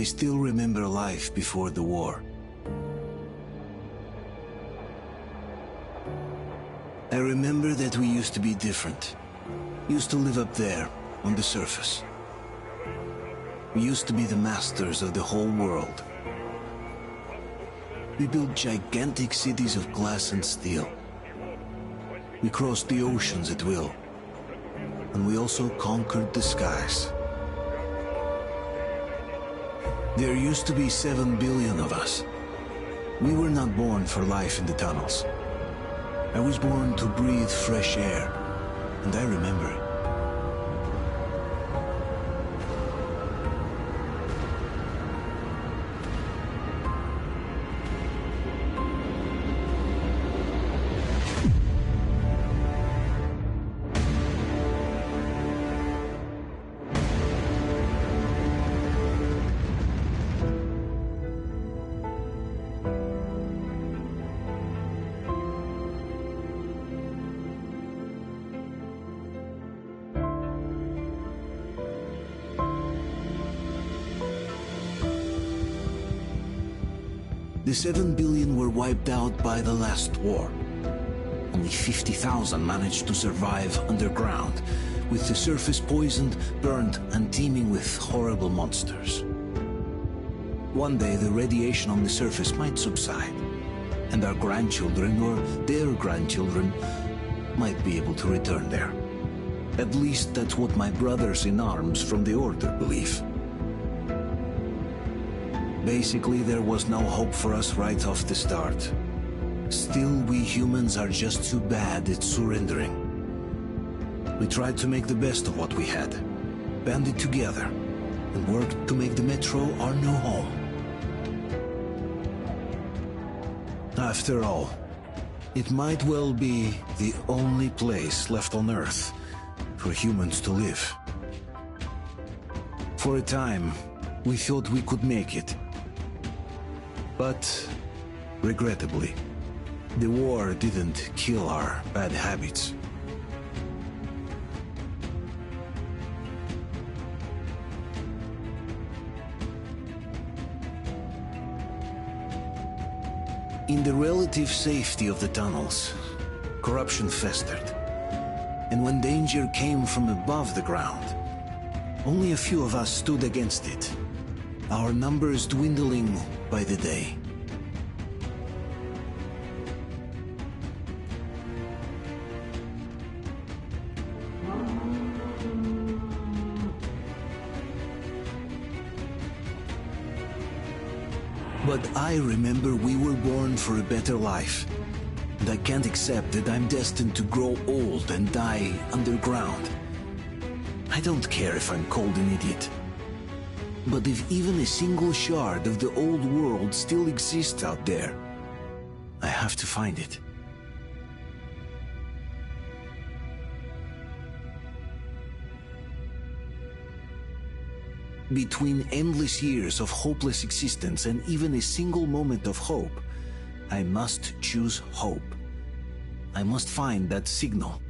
I still remember life before the war. I remember that we used to be different. Used to live up there, on the surface. We used to be the masters of the whole world. We built gigantic cities of glass and steel. We crossed the oceans at will. And we also conquered the skies. There used to be 7 billion of us. We were not born for life in the tunnels. I was born to breathe fresh air, and I remember it. The 7 billion were wiped out by the last war. Only 50,000 managed to survive underground, with the surface poisoned, burned, and teeming with horrible monsters. One day the radiation on the surface might subside, and our grandchildren or their grandchildren might be able to return there. At least that's what my brothers in arms from the Order believe. Basically, there was no hope for us right off the start. Still, we humans are just too bad at surrendering. We tried to make the best of what we had, banded together, and worked to make the Metro our new home. After all, it might well be the only place left on Earth for humans to live. For a time, we thought we could make it. But, regrettably, the war didn't kill our bad habits. In the relative safety of the tunnels, corruption festered. And when danger came from above the ground, only a few of us stood against it, our numbers dwindling by the day. But I remember we were born for a better life, and I can't accept that I'm destined to grow old and die underground. I don't care if I'm called an idiot. But if even a single shard of the old world still exists out there, I have to find it. Between endless years of hopeless existence and even a single moment of hope, I must choose hope. I must find that signal.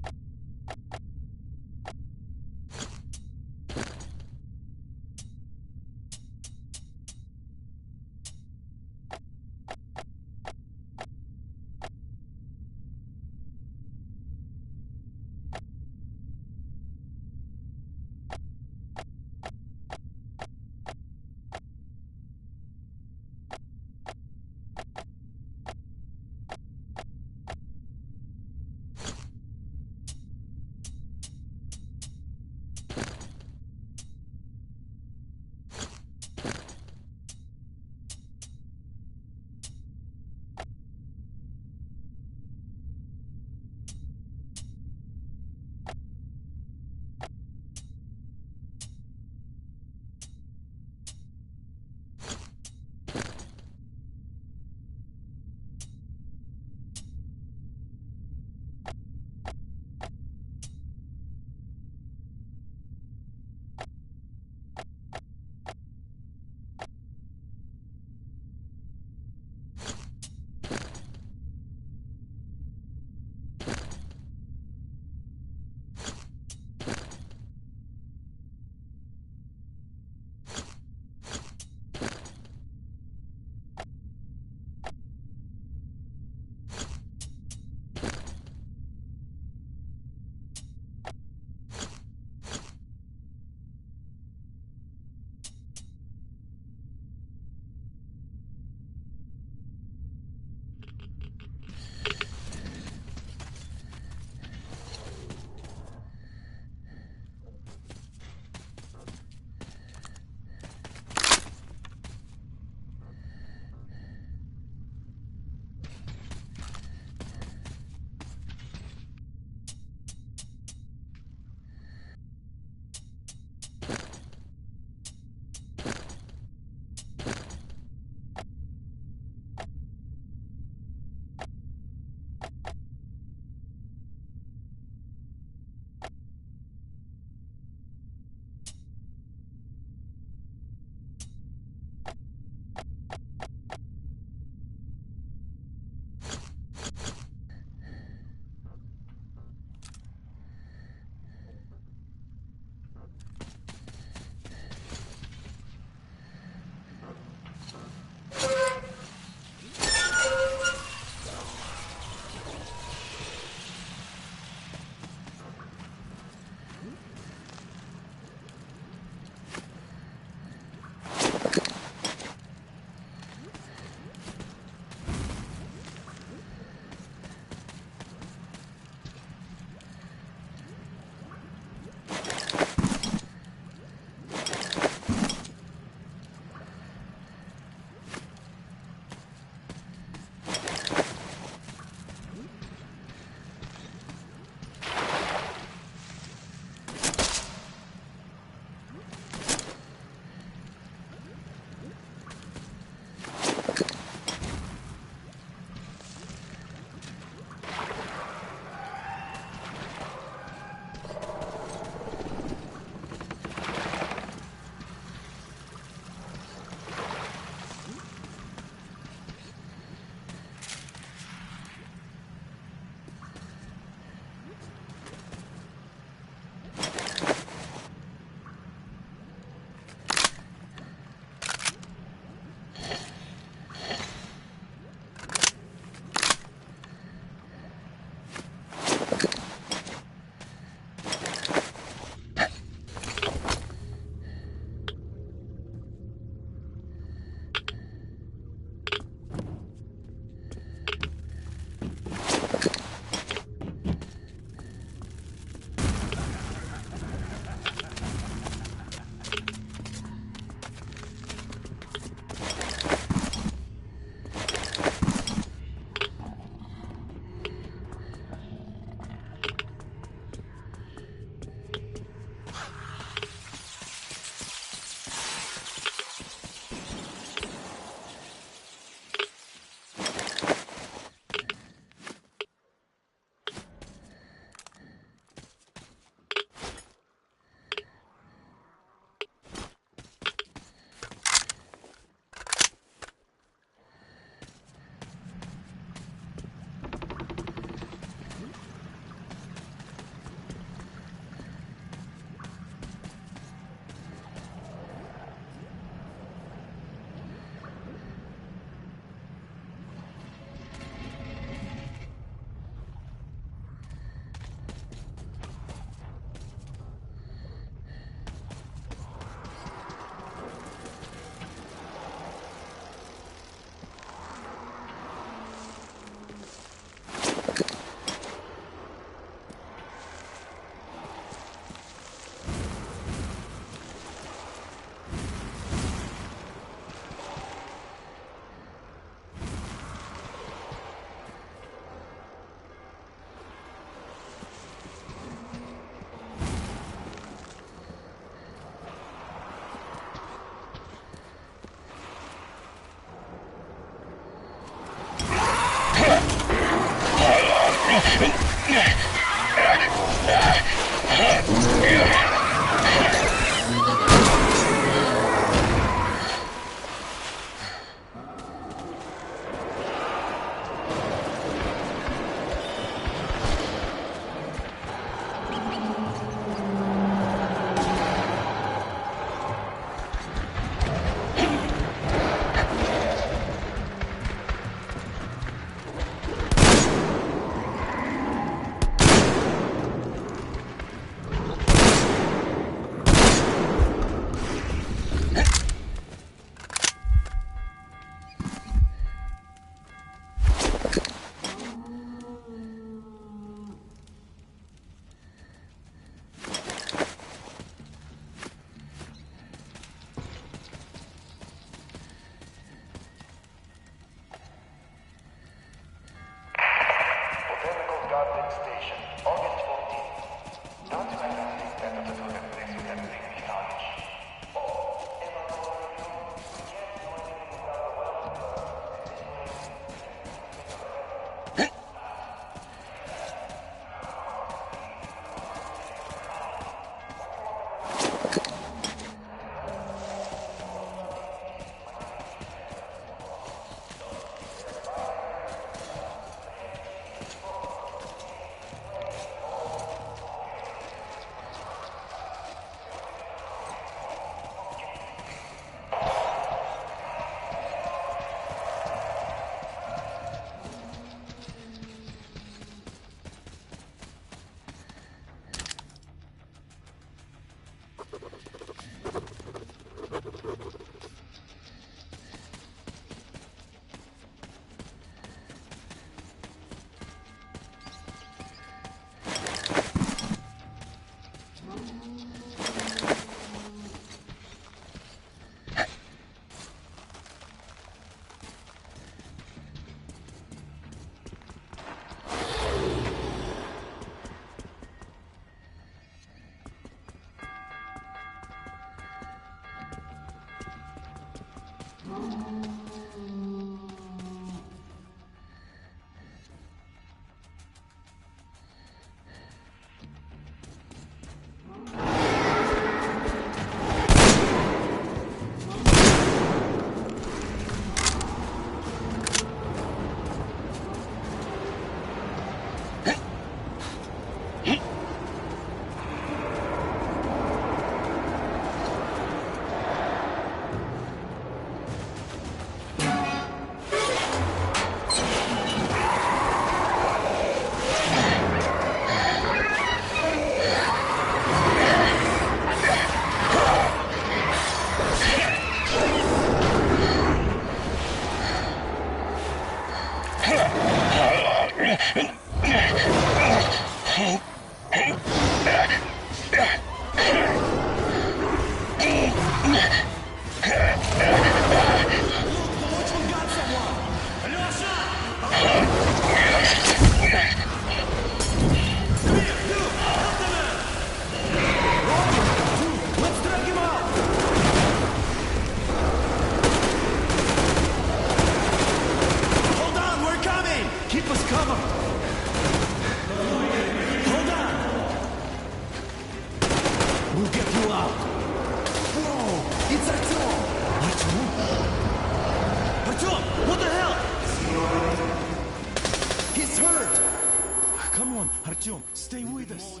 Stay with us.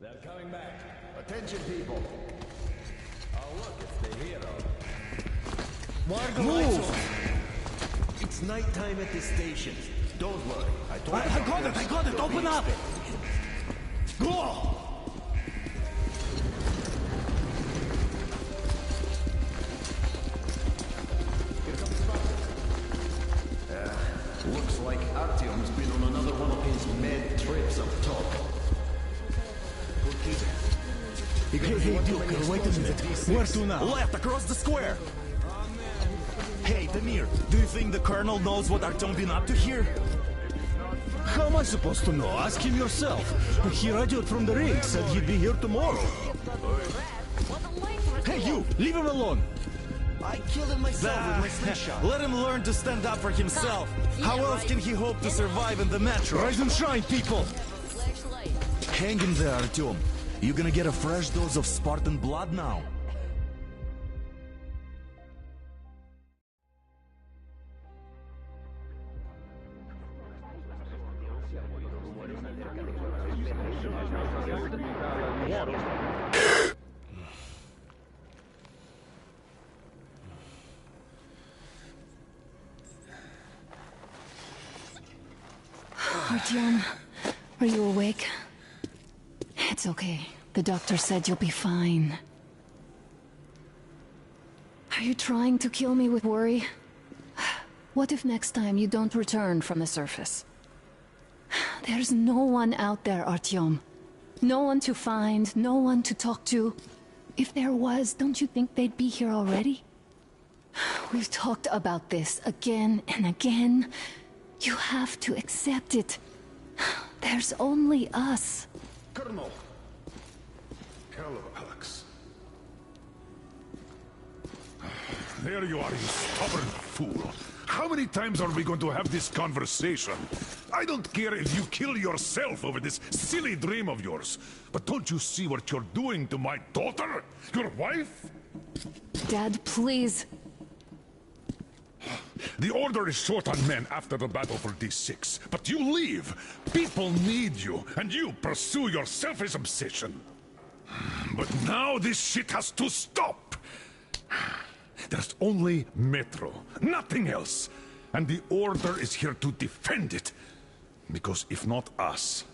They're coming back. Attention, people. Oh, look, it's the hero. Move! It's nighttime at the station. Don't worry. I got it! Open up! Go! Looks like Artyom's been on another one of his mad trips up top. Hey, Duke, wait a minute. Where to now? Left, across the square! Hey, Damir, do you think the Colonel knows what Artyom been up to here? How am I supposed to know? Ask him yourself. He radioed from the ring, said he'd be here tomorrow. Hey, you! Leave him alone! I killed him myself with my slingshot. Let him learn to stand up for himself. How else can he hope to survive in the metro? Rise and shine, people! Hang in there, Artyom. You're gonna get a fresh dose of Spartan blood now. Artyom, are you awake? It's okay. The doctor said you'll be fine. Are you trying to kill me with worry? What if next time you don't return from the surface? There's no one out there, Artyom. No one to find, no one to talk to. If there was, don't you think they'd be here already? We've talked about this again and again. You have to accept it. There's only us. Colonel! Hello, Alex. There you are, you stubborn fool. How many times are we going to have this conversation? I don't care if you kill yourself over this silly dream of yours. But don't you see what you're doing to my daughter? Your wife? Dad, please. The Order is short on men after the battle for D6. But you leave. People need you, and you pursue your selfish obsession. But now this shit has to stop. There's only Metro, nothing else. And the Order is here to defend it. Because if not us,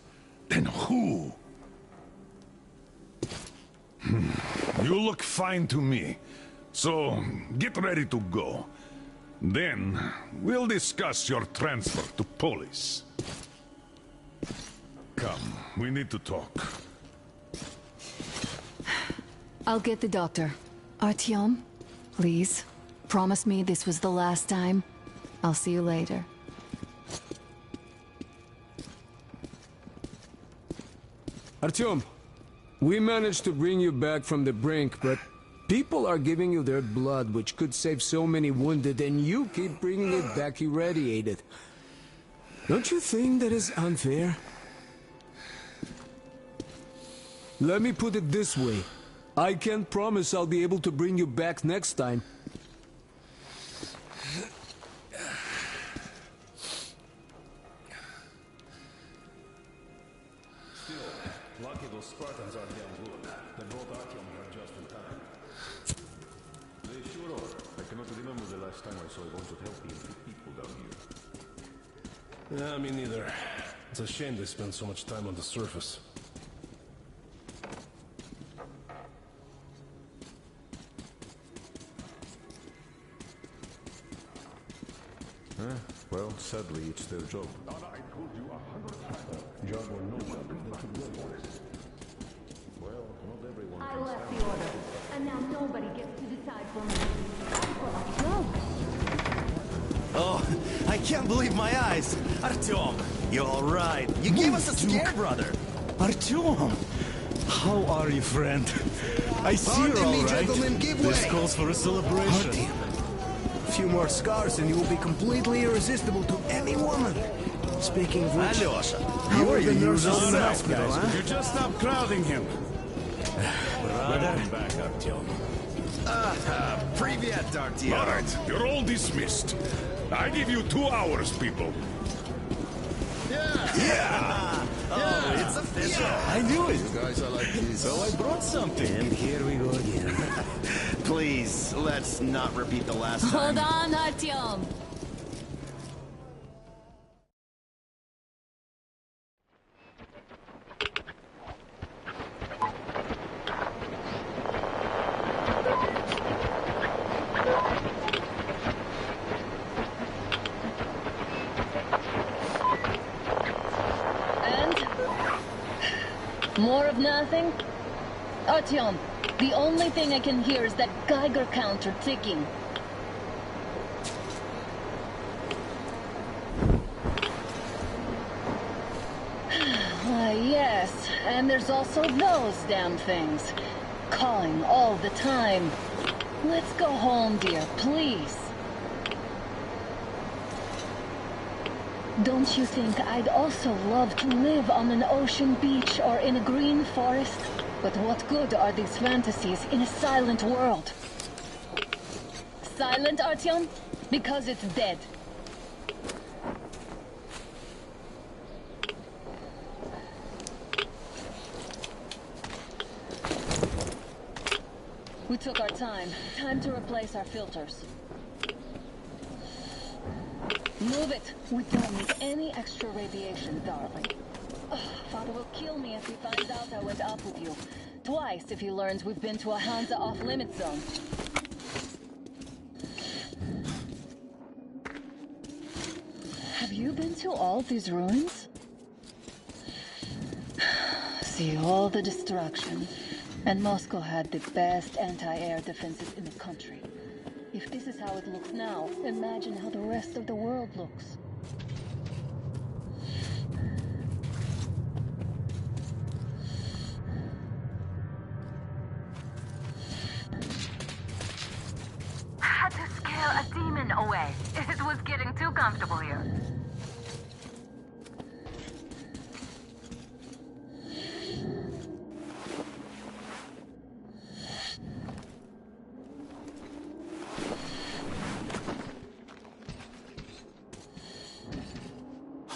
then who? You look fine to me. So, get ready to go. Then, we'll discuss your transfer to police. Come, we need to talk. I'll get the doctor. Artyom, please, promise me this was the last time. I'll see you later. Artyom, we managed to bring you back from the brink, but people are giving you their blood, which could save so many wounded, and you keep bringing it back irradiated. Don't you think that is unfair? Let me put it this way. I can't promise I'll be able to bring you back next time. Lucky those Spartans are damn good. They brought Artyom here just in time. They sure are. I cannot remember the last time I saw a bunch of healthy people down here. Yeah, me neither. It's a shame they spend so much time on the surface. Well, sadly, it's their job. I told you 100 times. Job or no job, they should go for it. Well, not everyone I can left stand the order, and now nobody gets to decide for me. Oh, I can't believe my eyes. Artyom, you're all right. You gave us a scare, brother. Artyom! How are you, friend? I see you're all right. Gentlemen, give This way. calls for a celebration. A few more scars and you will be completely irresistible to any woman. Speaking of which, Alyosha, how are the nurses in the Guys, hospital, huh? could you just stop crowding him? Welcome back, Artyom. Привет, Artyom. All right, you're all dismissed. I give you 2 hours, people. Oh, it's official. I knew it. You guys are like these. So I brought something. And here we go again. Please, let's not repeat the last time. Hold on, Artyom. More of nothing? Artyom, the only thing I can hear is that Geiger counter ticking. Why, yes, and there's also those damn things. Calling all the time. Let's go home, dear, please. Don't you think I'd also love to live on an ocean beach or in a green forest? But what good are these fantasies in a silent world? Silent, Artyom? Because it's dead. We took our time. Time to replace our filters. Move it. We don't need any extra radiation, darling. Ugh, Father will kill me if he finds out I went up with you. Twice if he learns we've been to a Hansa off-limit zone. Have you been to all these ruins? See all the destruction. And Moscow had the best anti-air defenses in the country. If this is how it looks now, imagine how the rest of the world looks. Had to scare a demon away. It was getting too comfortable here.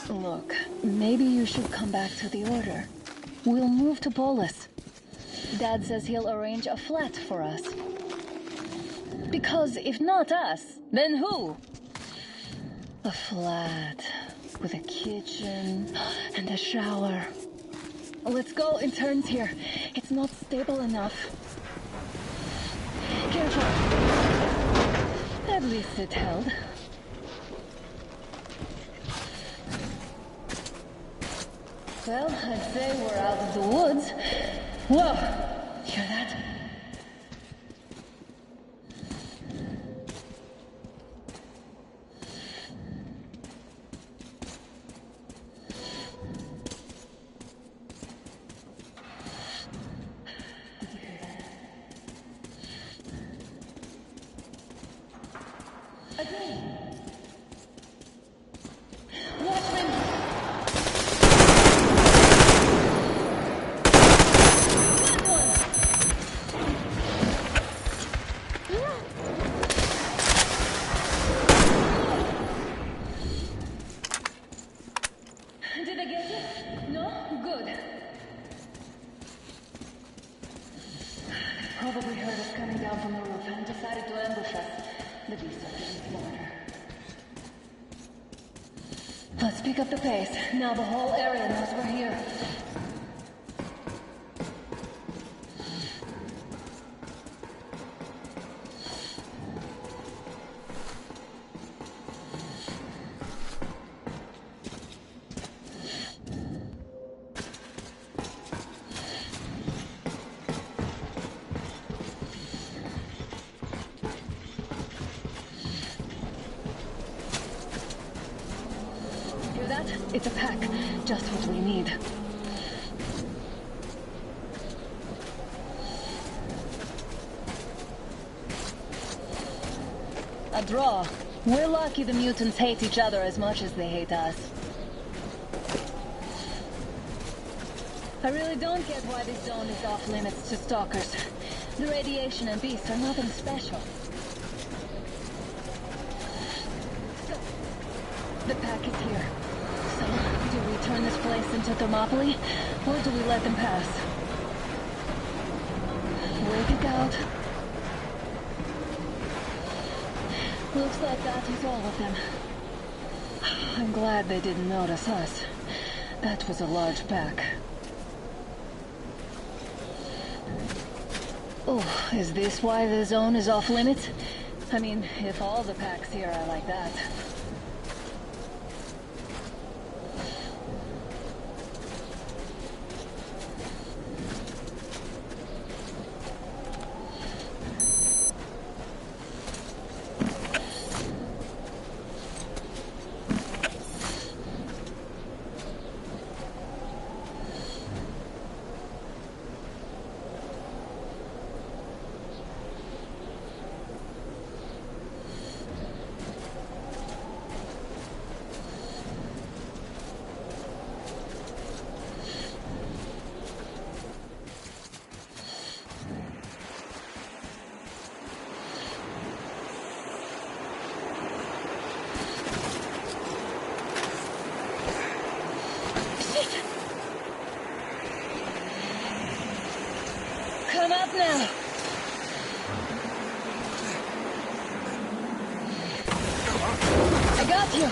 Look, maybe you should come back to the Order. We'll move to Polis. Dad says he'll arrange a flat for us. Because if not us, then who? A flat with a kitchen and a shower. Let's go in turns here. It's not stable enough. Careful. At least it held. Well, I'd say we're out of the woods. Whoa! Hear that? Again. Watch me. Did I get you? No? Good. Probably heard us coming down from the roof and decided to ambush us. The beasts are getting smarter. Let's pick up the pace. Now the whole area knows we're here. It's a pack. Just what we need. A draw. We're lucky the mutants hate each other as much as they hate us. I really don't get why this zone is off limits to stalkers. The radiation and beasts are nothing special. So, the pack is here. So, do we turn this place into Thermopylae, or do we let them pass? Wait it out. Looks like that is all of them. I'm glad they didn't notice us. That was a large pack. Oh, is this why the zone is off limits? I mean, if all the packs here are like that. tunnel! I got you!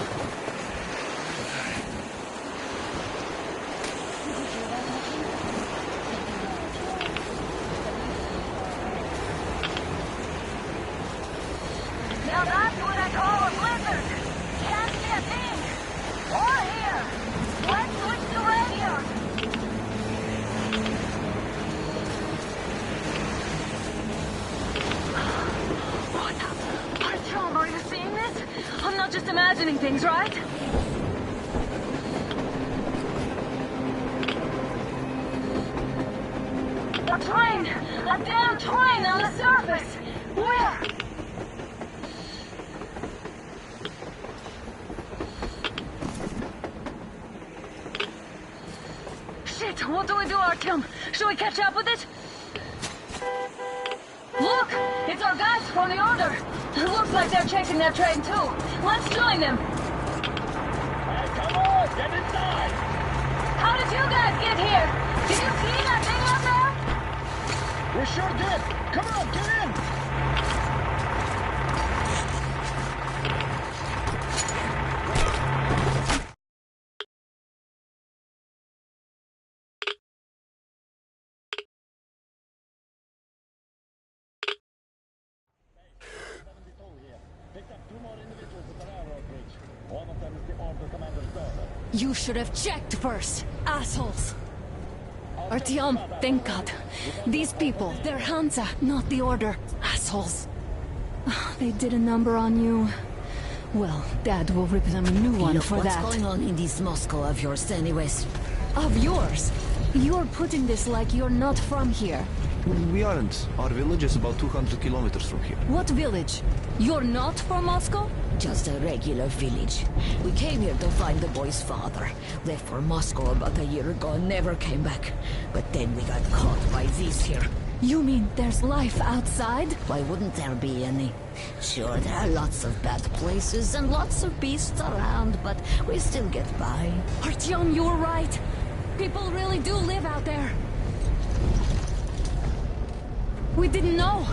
Now that's what I call a blizzard. Can't see a thing. Or hear. Let's switch to radios. What? Artyom, are you seeing this? I'm not just imagining things, right? A train! A damn train on the surface! Where? Shit, what do we do, Artyom? Should we catch up with it? Look! It's our guys from the Order! Looks like they're chasing that train too. Let's join them! Hey, come on! Get inside! How did you guys get here? Did you see that thing out there? We sure did! Come on, get in! You should have checked first, assholes! Artyom, thank God. These people, they're Hansa, not the Order. Assholes. They did a number on you. Well, Dad will rip them a new one Look, for that. what's going on in this Moscow of yours anyways? Of yours? You're putting this like you're not from here. We aren't. Our village is about 200 kilometers from here. What village? You're not from Moscow? Just a regular village. We came here to find the boy's father. Left for Moscow about a year ago and never came back. But then we got caught by these here. You mean there's life outside? Why wouldn't there be any? Sure, there are lots of bad places and lots of beasts around, but we still get by. Artyom, you're right. People really do live out there. We didn't know.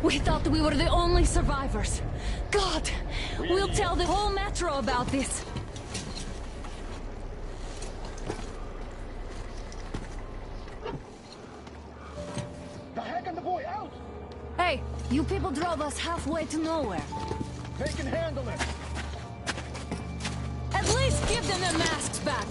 We thought we were the only survivors. God, we'll tell the whole metro about this. The heck and the boy out! Hey, you people drove us halfway to nowhere. They can handle it! At least give them their masks back.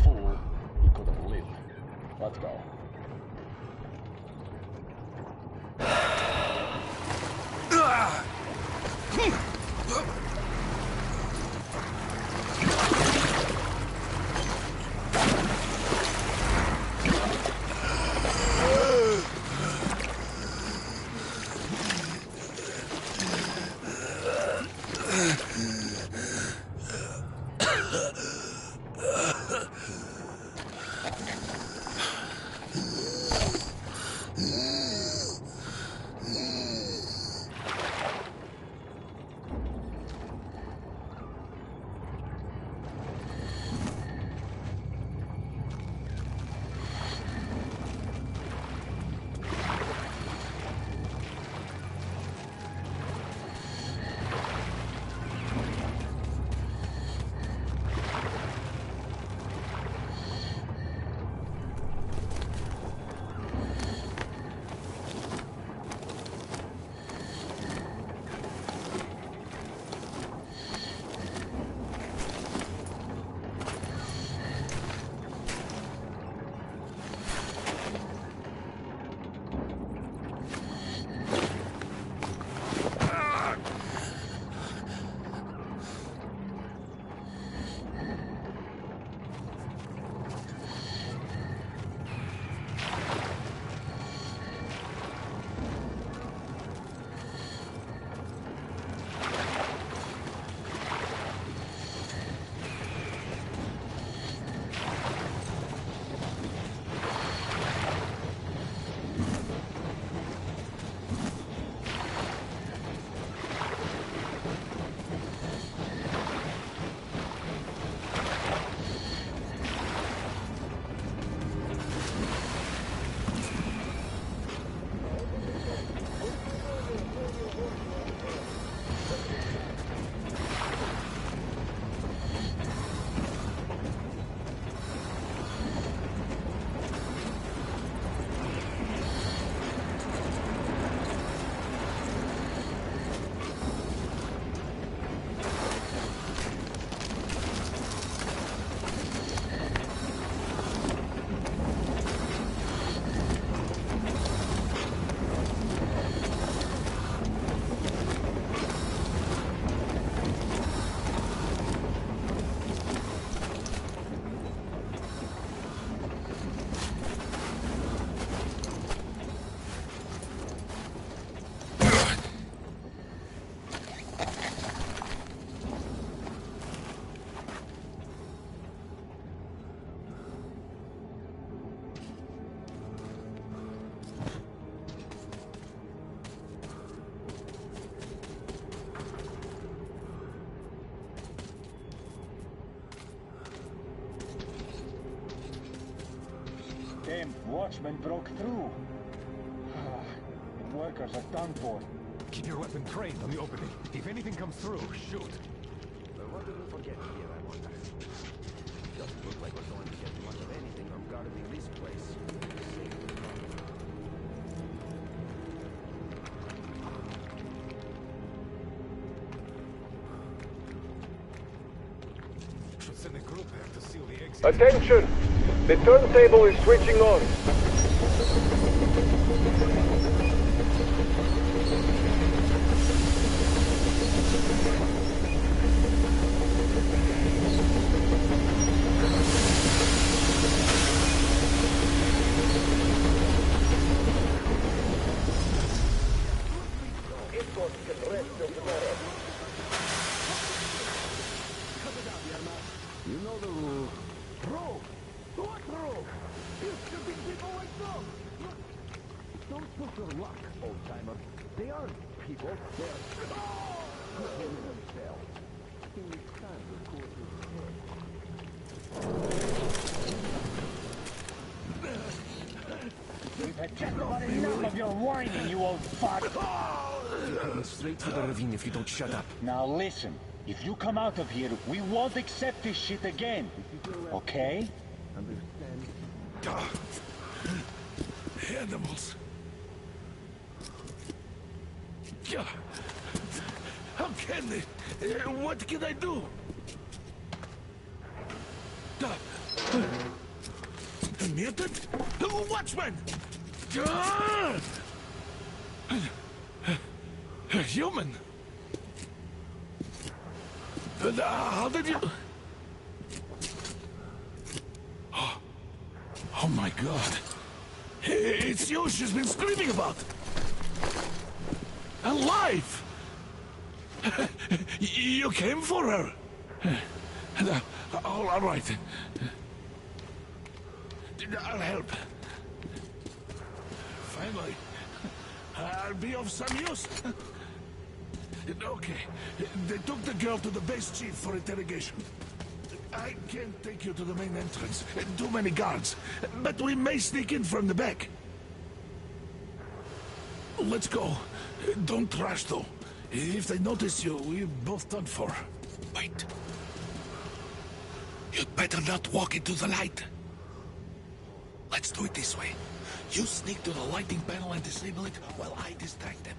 Fool. He could have lived. Let's go. Damn watchman broke through. The workers are done for. Keep your weapon trained on the opening. If anything comes through, shoot. What did we forget here, I wonder? Doesn't look like we're going to get much of anything from guarding this place. Should send a group there to seal the exit. Attention! The turntable is switching on. You know the rule. Rule? What rule? You stupid people wake up! Don't put your luck, old-timer. They aren't people. They're killing themselves. In this time, the court is dead. We've had just about enough of your whining, you old fuck! You're heading straight for the ravine if you don't shut up. Now listen. If you come out of here, we won't accept this shit again. Okay? Understand? Animals. How can they? What can I do? Mutant? Watchman! Human? How did you... Oh my god. It's you she's been screaming about. Alive! You came for her. All right. I'll help. Finally. I'll be of some use. Okay. They took the girl to the base chief for interrogation. I can't take you to the main entrance. Too many guards. But we may sneak in from the back. Let's go. Don't rush, though. If they notice you, we're both done for. Wait. You'd better not walk into the light. Let's do it this way. You sneak to the lighting panel and disable it while I distract them.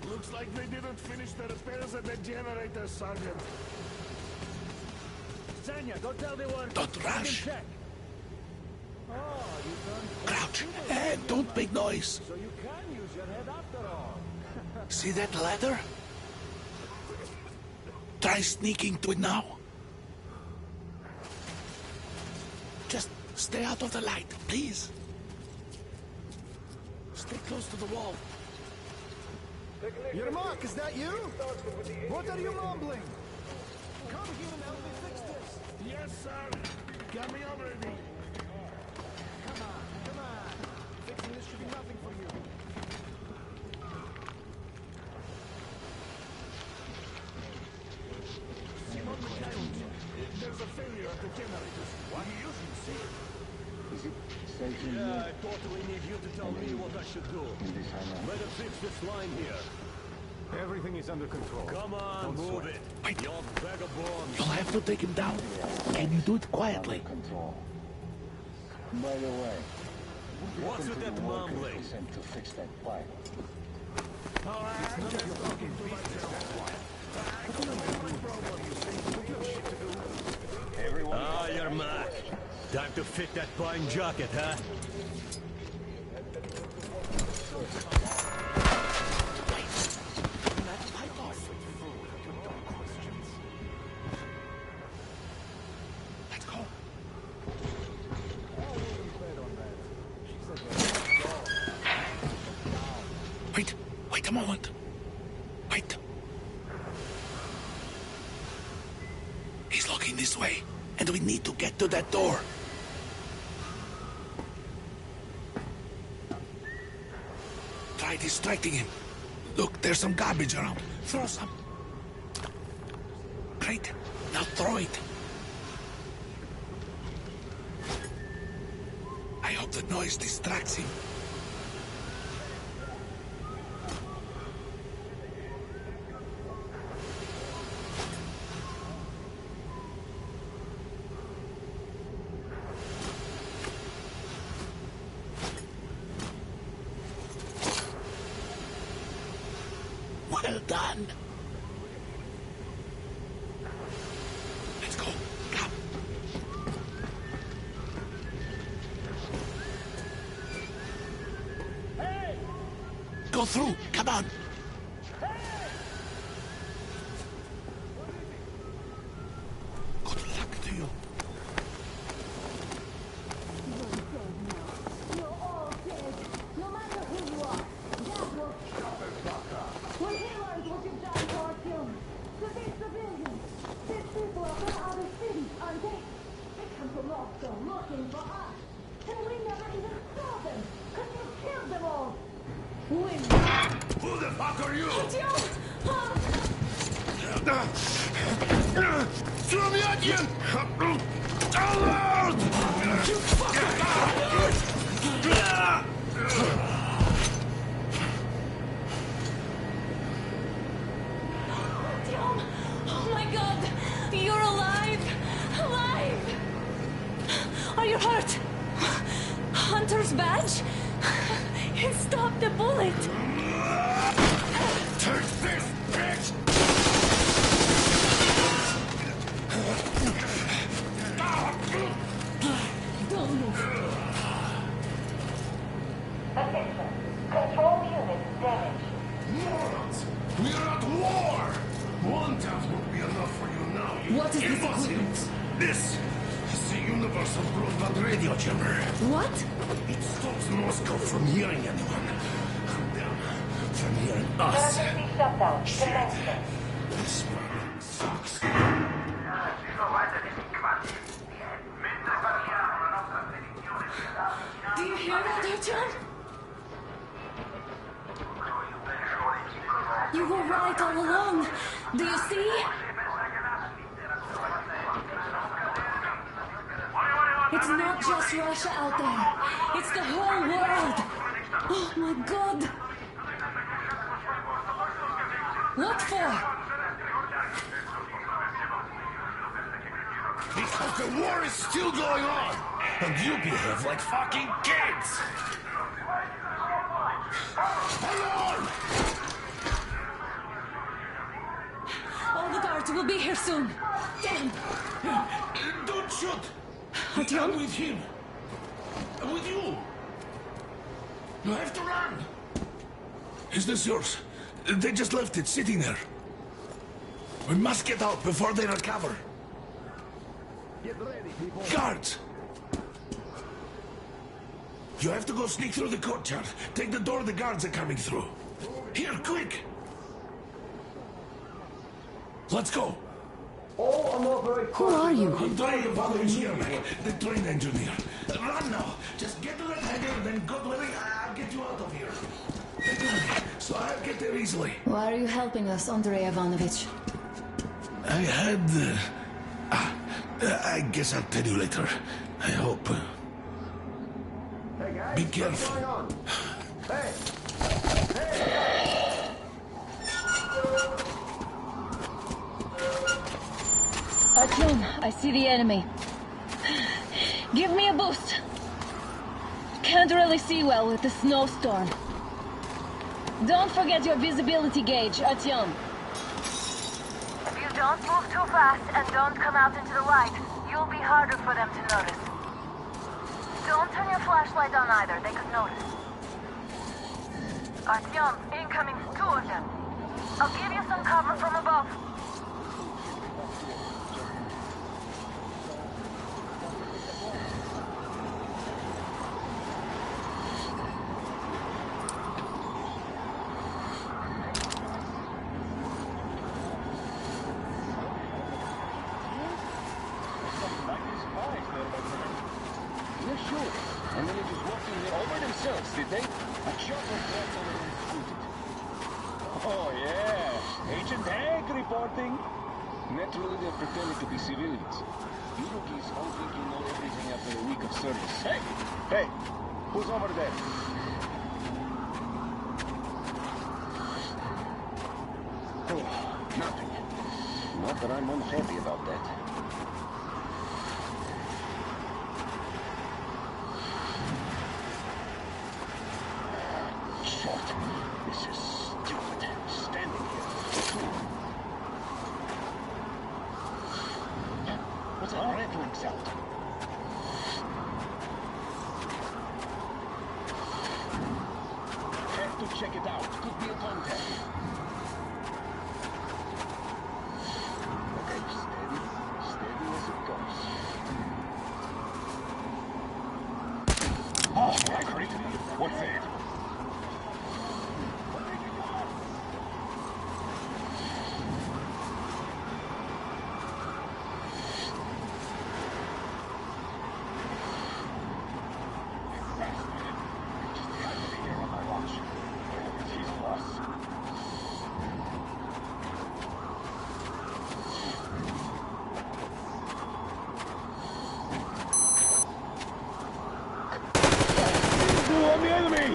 Looks like they didn't finish the repairs at the generator, Sergeant. Sanya, go tell the workers. Don't rush. Oh, you turned... Crouch and don't make noise. So you can use your head after all. See that ladder? Try sneaking to it now. Just stay out of the light, please. Stay close to the wall. Yermak, is that you? What are you mumbling? Come here and help me fix this. Yes, sir. Got me already. Come on. Fixing this should be nothing for you. There's a failure at the generators. What do you see? Is it safe in here? Yeah, I totally need you to tell me what I should do. Better fix this line here. Everything is under control. Come on, move it. Wait. You vagabond. You'll have to take him down. Can you do it quietly? Control. By the way, What's with that mumbling? sent to fix that pipe. Ah, you're Mac. Time to fit that pine jacket, huh? Let's go. Wait a moment. Wait. He's looking this way, and we need to get to that door. Try distracting him. Look, there's some garbage around. Throw some. Great. Now throw it. I hope the noise distracts him. Well done. Let's go. Come. Hey! Go through. Come on. Good luck to you. You're all dead. No matter who you are. That will stop it, Baka. When he learns what you've done to our children, to these civilians, these people are from other cities, aren't they? They come to Moscow looking for us. And we never even saw them, because you killed them all. Win. Who the fuck are you? Surmyatin! Alert! You fucking Oh my god! You're alive! Alive! Are you hurt? Hunter's badge? It stopped the bullet! Take this, bitch! Don't move. Attention. Control unit damaged. Morons! We're at war! One tap won't be enough for you now, you What is this imbeciles. equipment? This is the universal broadband radio jammer. What? It stops Moscow from hearing anyone. And them from hearing us. Emergency shutdown. Commencement. This man sucks. Do you hear that, Artyom? You were right all along. Do you see? It's not just Russia out there. It's the whole world. Oh my god. What for? Because the war is still going on. And you behave like fucking kids. Hold All the guards will be here soon. Damn. on! Don't shoot! Artyom? I'm with him. I'm with you. You have to run. Is this yours? They just left it sitting there. We must get out before they recover. Get ready, people. Guards! You have to go sneak through the courtyard. Take the door the guards are coming through. Here, quick! Let's go. All unauthorized Who are you? Andrei Ivanovich Yermak, the train engineer. Run now. Just get to that hangar, then God willing, I'll get you out of here. So I'll get there easily. Why are you helping us, Andrei Ivanovich? I had... I guess I'll tell you later. I hope. Hey guys, Be careful. what's going on? Hey! Artyom, I see the enemy. Give me a boost. Can't really see well with the snowstorm. Don't forget your visibility gauge, Artyom. If you don't move too fast and don't come out into the light, you'll be harder for them to notice. Don't turn your flashlight on either, they could notice. Artyom, incoming, 2 of them. I'll give you some cover from above. Yeah, sure. And then they just walked in here all by themselves, did they? A chopper flight already recruited. Oh, yeah. Agent Hank reporting. Naturally, they're pretending to be civilians. You rookies all think you know everything after a week of service. Hey! Hey! Who's over there? Oh, nothing. Not that I'm unhappy about that. Shit. This is stupid. Standing here. What's that rattling sound? Have to check it out. Could be a contact. Okay, steady. Steady as it goes. Oh, great. What's that? On the enemy!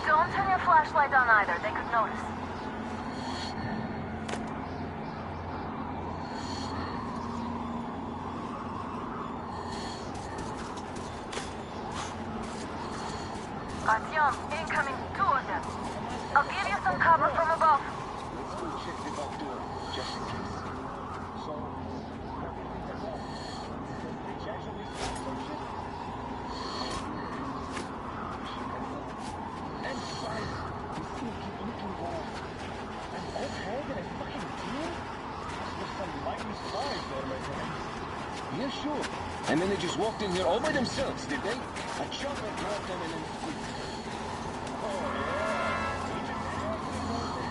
Don't turn your flashlight on either. They could notice. Artyom, incoming. 2 of them. I'll give you some cover from above. Let's go check the back door, just in case. So, what do you think of that? Did you actually see some shit? And besides, we still keep looking for an old hag and a fucking deer? There's some mighty spies there, my friend. Yeah, sure. And then they just walked in here all by themselves, did they? A chopper grabbed them and then... Oh, yeah. Agent Hank reporting.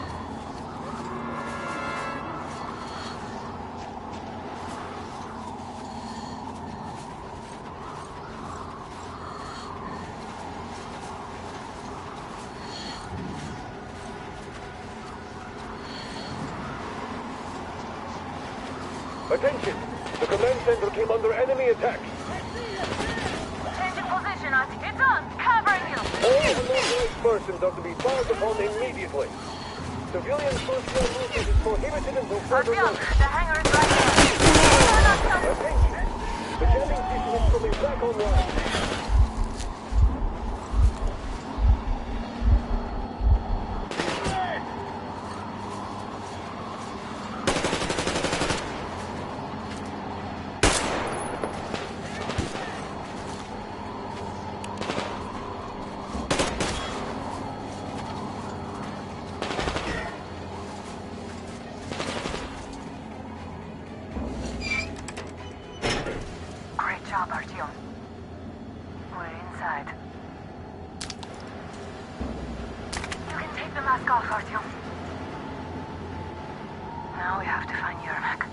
Attention! The command center came under enemy attack. Changing position, Art. It's on. Covering you. All unauthorized persons are to be fired upon immediately. Civilian personnel movement is prohibited until further Artyom, notice. the hangar is right here. Attention! The jamming system is coming back online. Great job, Artyom. We're inside. You can take the mask off, Artyom. Now we have to find Yermak.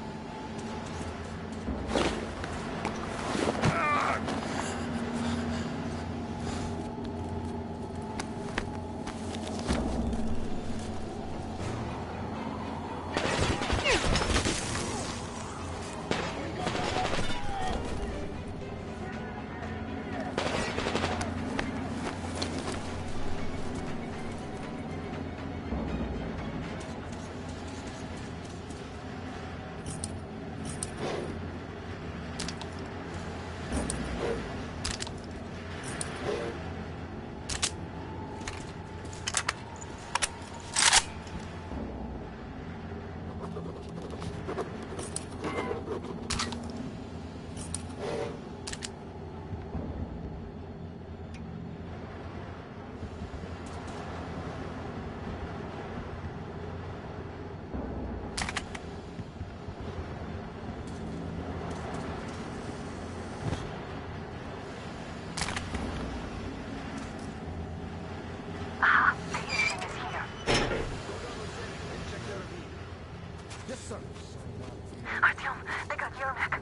Artyom, they got Yermak.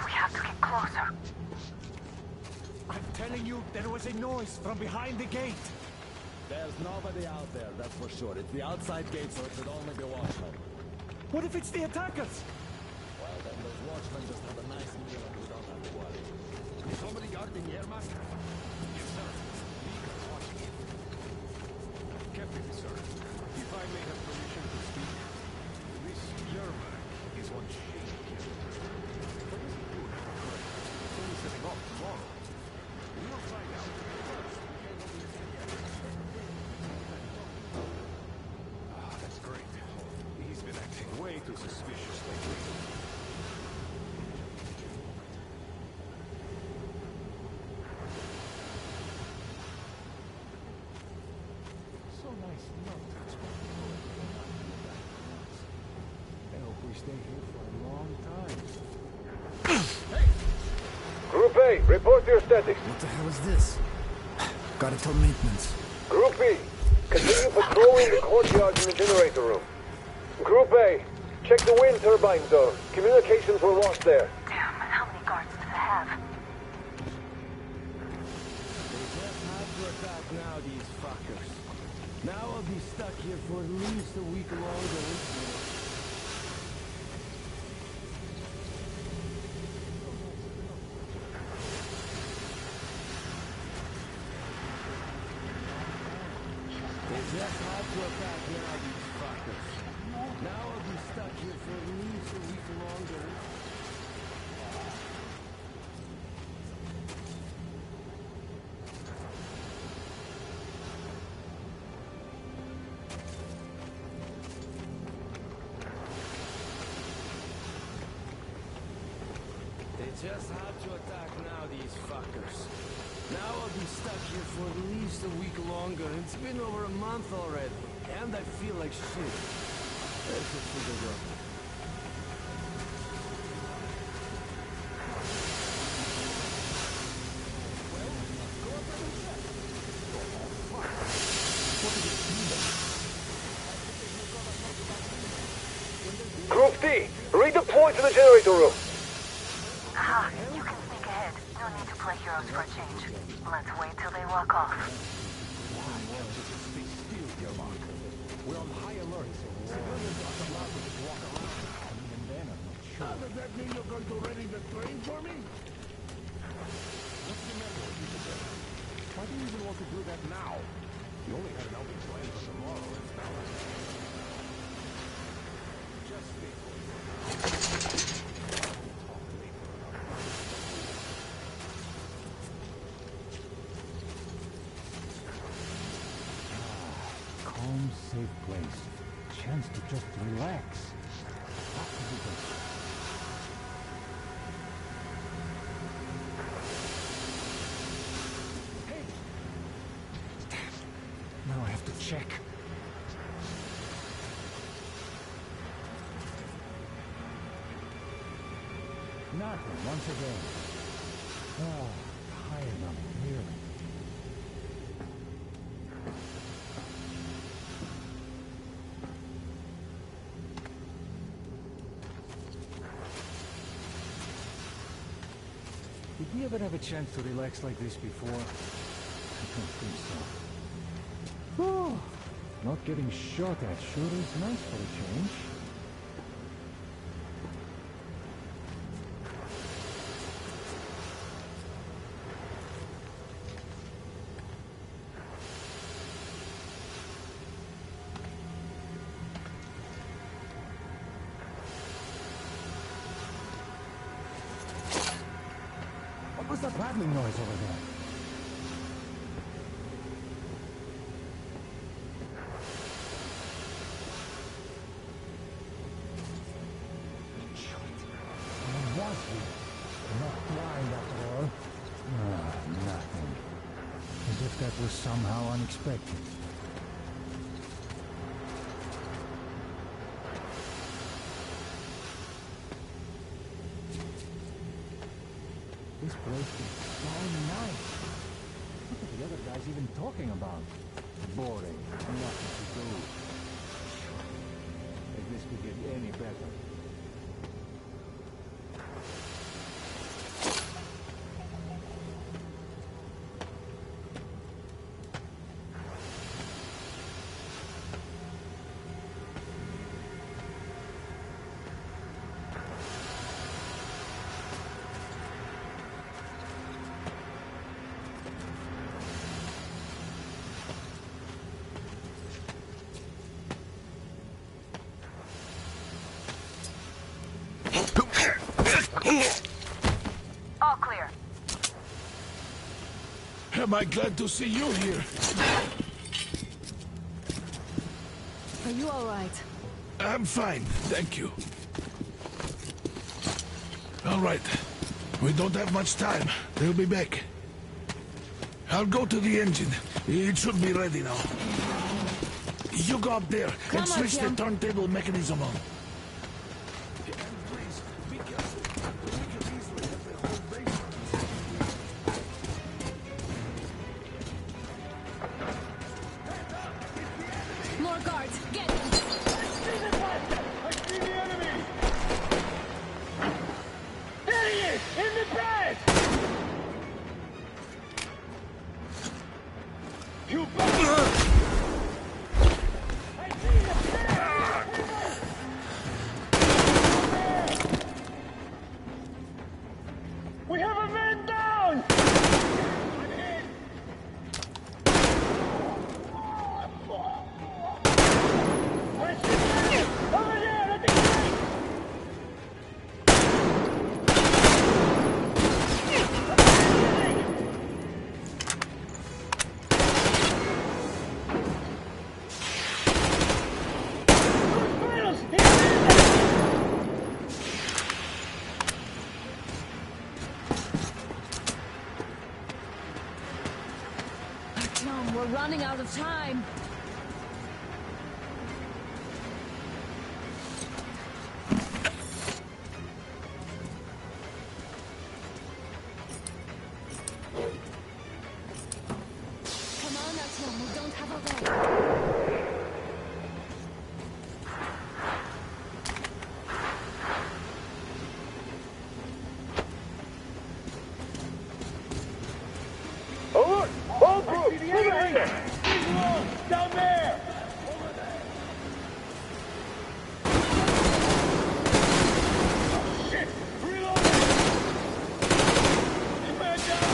We have to get closer. I'm telling you, there was a noise from behind the gate. There's nobody out there, that's for sure. It's the outside gate, so it should only be watchmen. What if it's the attackers? Well, then those watchmen just have a nice meal and we don't have to worry. Is somebody guarding Yermak? Yes, sir. Beacon's watching it. Captain, sir, if I may have permission to speak, this Yermak is one shady character. What does he do in Ukraine? It's only setting off tomorrow. We will find out. That's great. He's been acting way too suspicious lately. So nice not touch my foot. I hope we stay here for a long time. Group A, report your statics. What the hell is this? Gotta tell maintenance. Group B, continue patrolling the courtyard in the generator room. Group A, check the wind turbine zone. Communications were lost there. Damn, how many guards do they have? They just have to attack now, these fuckers. Now I'll be stuck here for at least a week longer. They just have to attack now, these fuckers. Now I'll be stuck here for at least a week longer. They just have to attack now, these fuckers. Now I'll be stuck here for at least a week longer. It's been over a month already, and I feel like shit. Let's just figure it out. Group D, redeploy to the generator room. Aha, you can sneak ahead. No need to play heroes for a change. Let's wait till they walk off. We're on high alert. Civilians are allowed to just walk around. Even then, I'm not sure. Does that mean you're going to ready the train for me? What's the matter with you today? Why do you even want to do that now? You only had an outing planned for tomorrow. It's now. Just think. Calm, safe place. Chance to just relax. After we go. Hey! Damn. Now I have to check. Nothing, once again. Oh, tired of it, really. Did we ever have a chance to relax like this before? I don't think so. Oh, not getting shot at sure is nice for a change. What was that rattling noise over there? was somehow unexpected. This place is so nice. What are the other guys even talking about? Boring. Nothing to do. If this could get any better. All clear. Am I glad to see you here? Are you all right? I'm fine, thank you. All right. We don't have much time. They'll be back. I'll go to the engine. It should be ready now. You go up there and switch the turntable mechanism on. More guards, get them! I see the enemy! There he is! In the bed! You I see him! We have a man down! Over there at the gate! Tom, we're running out of time. Come on now, Tom, we don't have a way. Alert! All groups, The enemy! He's low! Down there! Oh, shit! Reloading! Man down!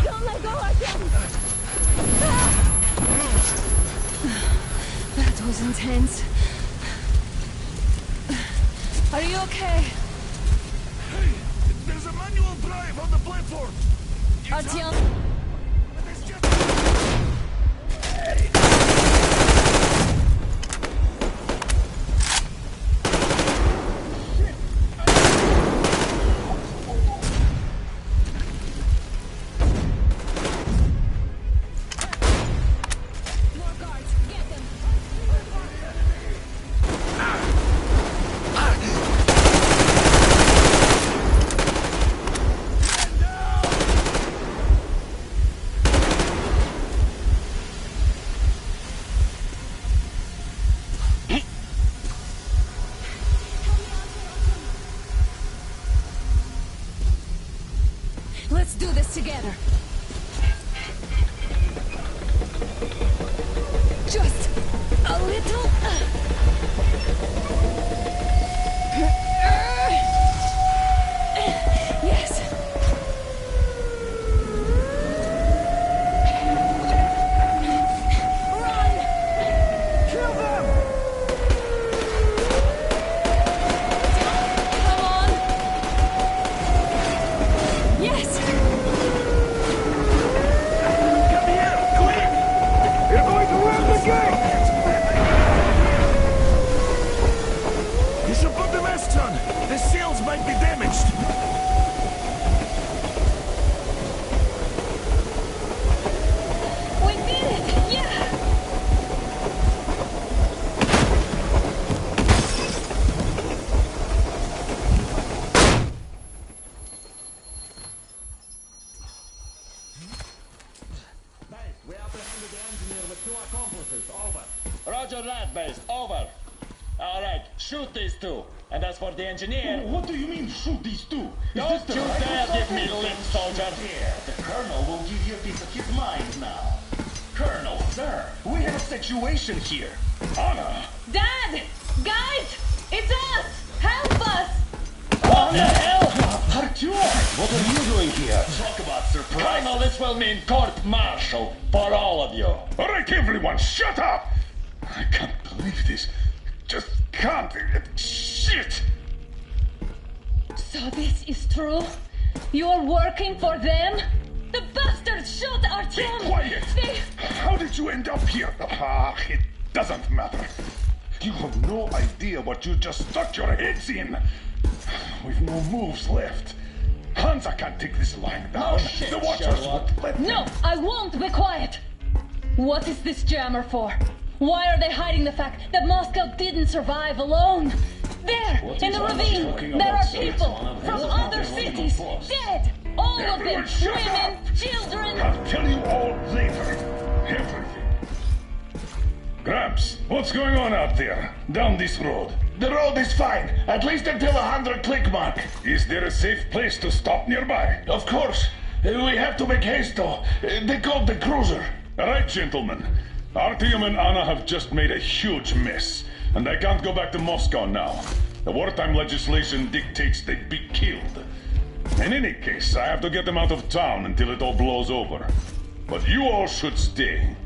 Don't let go, Artyom! That was intense. Are you okay? Hey, there's a manual drive on the platform. Artyom? More guards, get them! Let's do this together. Just a little. Yes. Run! Kill them! accomplices, over. Roger that, base, over. Alright, shoot these two. And as for the engineer... What do you mean, shoot these two? Don't you dare give me lip, soldier! Yeah, the Colonel will give you a piece of his mind now. Colonel, sir, we have a situation here. Anna! Dad! Guys! It's us! Help us! What the hell? Artyom, what are you doing here? Talk about surprise. Colonel, this will mean court-martial for all of you. All right, everyone, shut up! I can't believe this. Just can't. Shit! So this is true? You're working for them? The bastards shot Artyom! Be quiet! They... How did you end up here? It doesn't matter. You have no idea what you just stuck your heads in. We've no moves left. Hansa can't take this lying down. No shit, the Watchers won't let No, I won't be quiet! What is this jammer for? Why are they hiding the fact that Moscow didn't survive alone? There, in the ravine, there are people from other cities, dead! All of them, women, children... I'll tell you all later. Everything. Gramps, what's going on out there, down this road? The road is fine, at least until 100 click mark. Is there a safe place to stop nearby? Of course. We have to make haste though. They called the cruiser. All right, gentlemen. Artyom and Anna have just made a huge mess, and they can't go back to Moscow now. The wartime legislation dictates they be killed. In any case, I have to get them out of town until it all blows over. But you all should stay.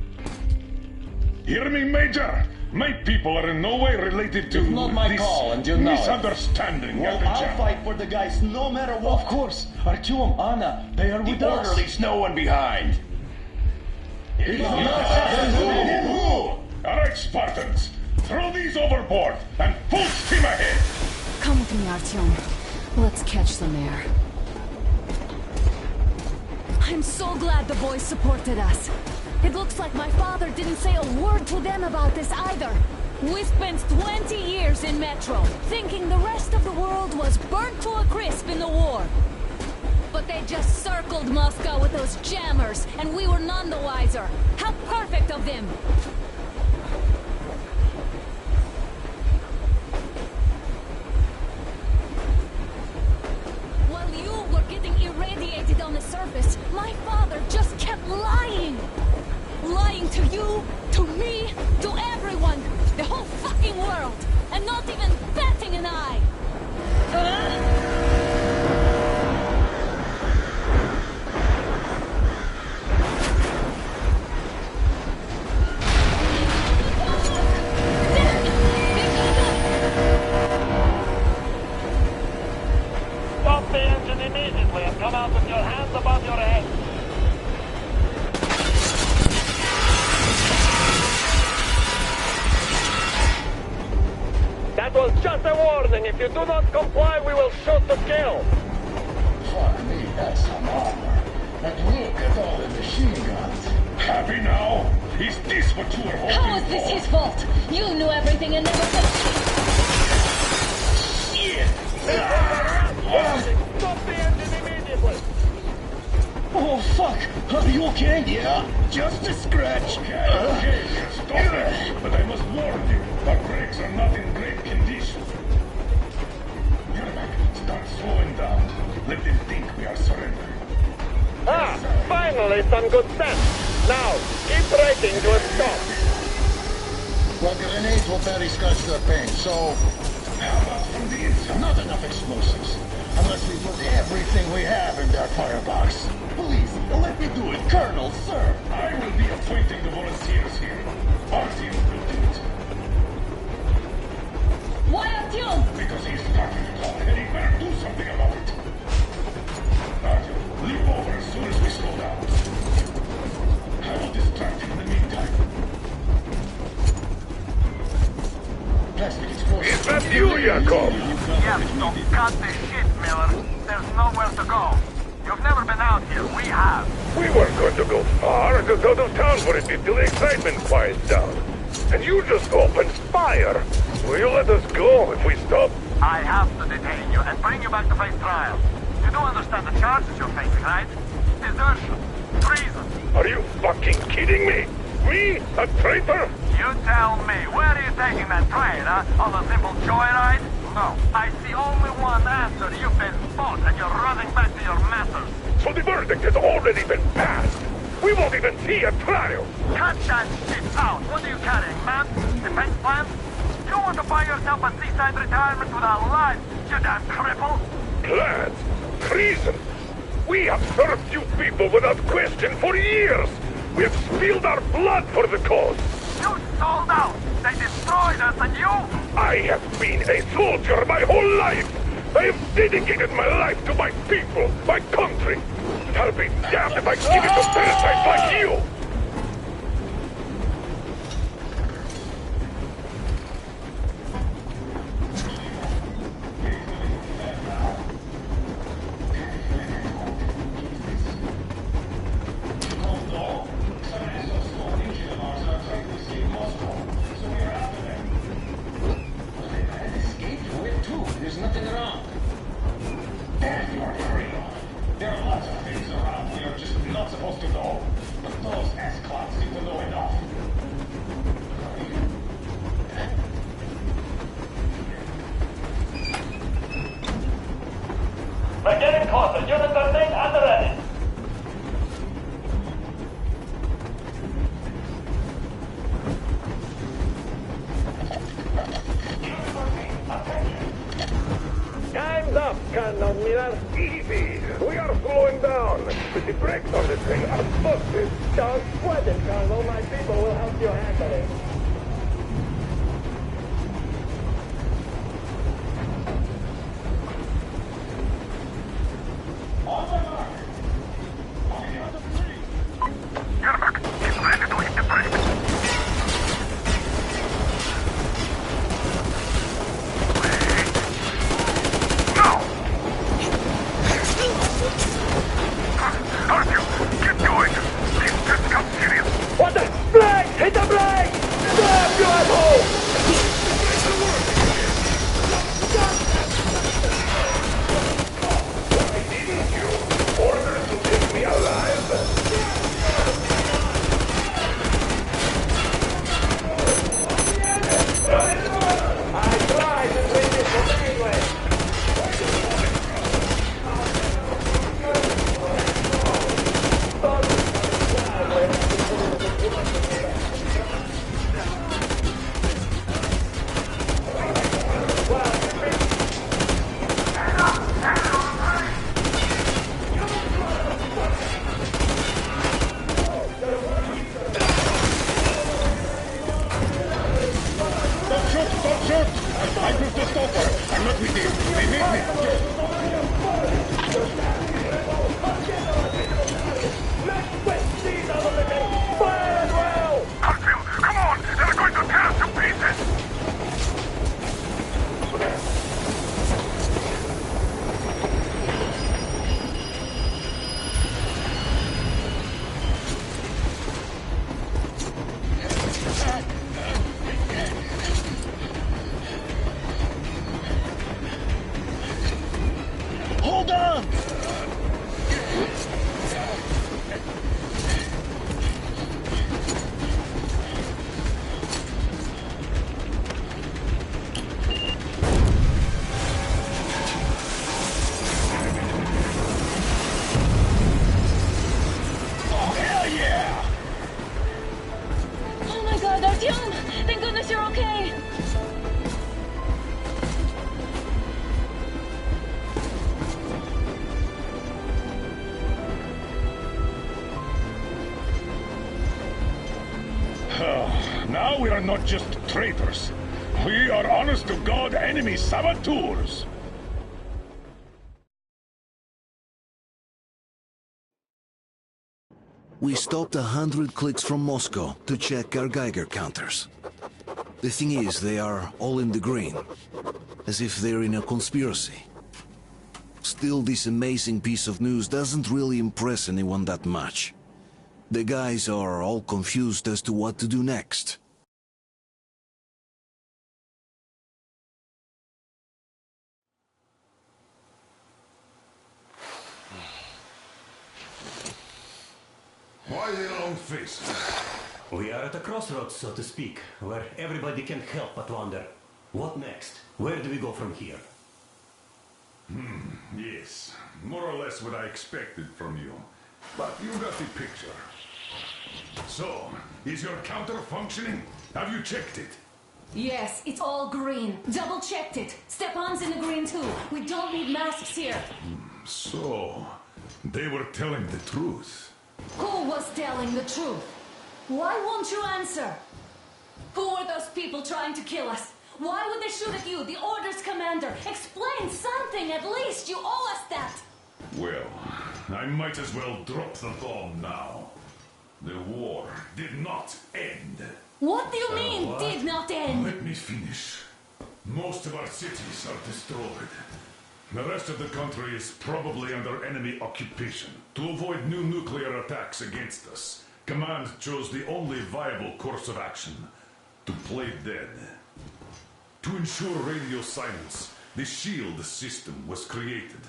Hear me, Major? My people are in no way related to It's not my this call, and you know it. misunderstanding. Well, I'll fight for the guys no matter what. Of course. Artyom, Anna, they are with us. Orderlies, no one behind. All right, Spartans. Throw these overboard and full steam ahead. Come with me, Artyom. Let's catch some air. I'm so glad the boys supported us. It looks like my father didn't say a word to them about this either. We spent 20 years in METOR, thinking the rest of the world was burnt to a crisp in the war. But they just circled Moscow with those jammers, and we were none the wiser. How perfect of them! While you were getting irradiated on the surface, my father just kept lying! Lying to you, to me, to everyone! The whole fucking world! And not even batting an eye! Stop the engine immediately and come out with your hands above your head. That was just a warning. If you do not comply, we will shoot to kill. Fuck me, that's some armor. And look at all the machine guns. Happy now? Is this what you were hoping for? How is this his fault? You knew everything and never said shit! Stop the engine immediately. Oh, fuck! Are you okay? Yeah, just a scratch. Okay, stop it. But I must warn you, our brakes are not in great condition. Yermak, start slowing down. Let them think we are surrendering. Ah, finally some good sense. Now, keep braking to a stop. Well, grenades will barely scratch their paint, so... How about from the inside? Not enough explosives. Unless we put everything we have in their firebox. Please, let me do it, Colonel, sir. I will be appointing the volunteers here. Artyom will do it. Why Artyom? Because he's starting to talk, and he better do something about it. Artyom, leap over as soon as we slow down. I will distract him in the meantime. Plastic explosive. Is that you, Yakov? Yes, so cut the shit, Miller. There's nowhere to go. You've never been out here. We have. We weren't going to go far, just out of town for a bit till the excitement quiets down. And you just opened fire. Will you let us go if we stop? I have to detain you and bring you back to face trial. You do understand the charges you're facing, right? Desertion. Treason. Are you fucking kidding me? Me? A traitor? You tell me, where are you taking that train, huh? On a simple joyride? No, I see only one answer. You've been bought and you're running back to your masters. So the verdict has already been passed. We won't even see a trial. Cut that shit out. What are you carrying, man? Defense plans? You want to buy yourself a seaside retirement without life, you damn cripple? Plans? Treason? We have served you people without question for years. We have spilled our blood for the cause. You sold out. They destroyed us and you? I have been a soldier my whole life. I have dedicated my life to my people, my country. But I'll be damned if I give it to parasites like you. There's nothing wrong. Damn, you're crazy. There are lots of things around we are just not supposed to know. But those ass-clots seem to know enough. We're getting closer. Units are made and ready. Time's up, Colonel Miller. Easy. We are slowing down. But the brakes on this thing are busted. Don't sweat it, Colonel. My people will help you handle it. What the? Brake! Hit the brake! Stop, you asshole! Orders to take me alive? I tried to bring this from England. Don't shoot! Don't shoot! I'm just a stopper. I'm not with you. They make me. Fire well! Harfield, come on! They're going to tear us to pieces! Hold on! Oh my god, Artyom! Thank goodness you're okay! Now we are not just traitors. We are honest-to-God enemy saboteurs. We stopped 100 clicks from Moscow to check our Geiger counters. The thing is, they are all in the green, as if they're in a conspiracy. Still, this amazing piece of news doesn't really impress anyone that much. The guys are all confused as to what to do next. Why the long face? We are at a crossroads, so to speak, where everybody can't help but wonder, what next? Where do we go from here? Yes, more or less what I expected from you. But you got the picture. So, is your counter functioning? Have you checked it? Yes, it's all green. Double-checked it. Stepan's in the green too. We don't need masks here. So, they were telling the truth. Who was telling the truth? Why won't you answer? Who are those people trying to kill us? Why would they shoot at you, the Order's commander? Explain something, at least. You owe us that. Well, I might as well drop the bomb now. The war did not end. What do you mean, did not end? Let me finish. Most of our cities are destroyed. The rest of the country is probably under enemy occupation. To avoid new nuclear attacks against us, Command chose the only viable course of action: to play dead. To ensure radio silence, the SHIELD system was created.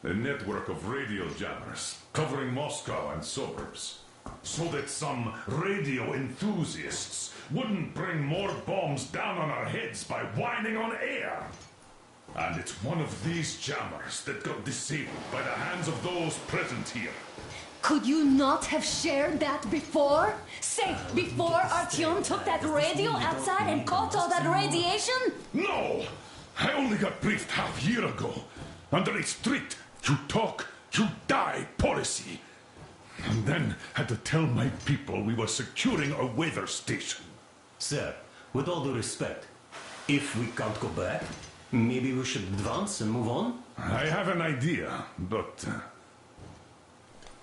A network of radio jammers covering Moscow and suburbs. So that some radio enthusiasts wouldn't bring more bombs down on our heads by whining on air. And it's one of these jammers that got disabled by the hands of those present here. Could you not have shared that before? Say, before Artyom took that radio outside and caught all that radiation? No! I only got briefed half a year ago. Under a strict, you talk, you die policy. And then had to tell my people we were securing a weather station. Sir, with all due respect, if we can't go back, maybe we should advance and move on? I have an idea, but...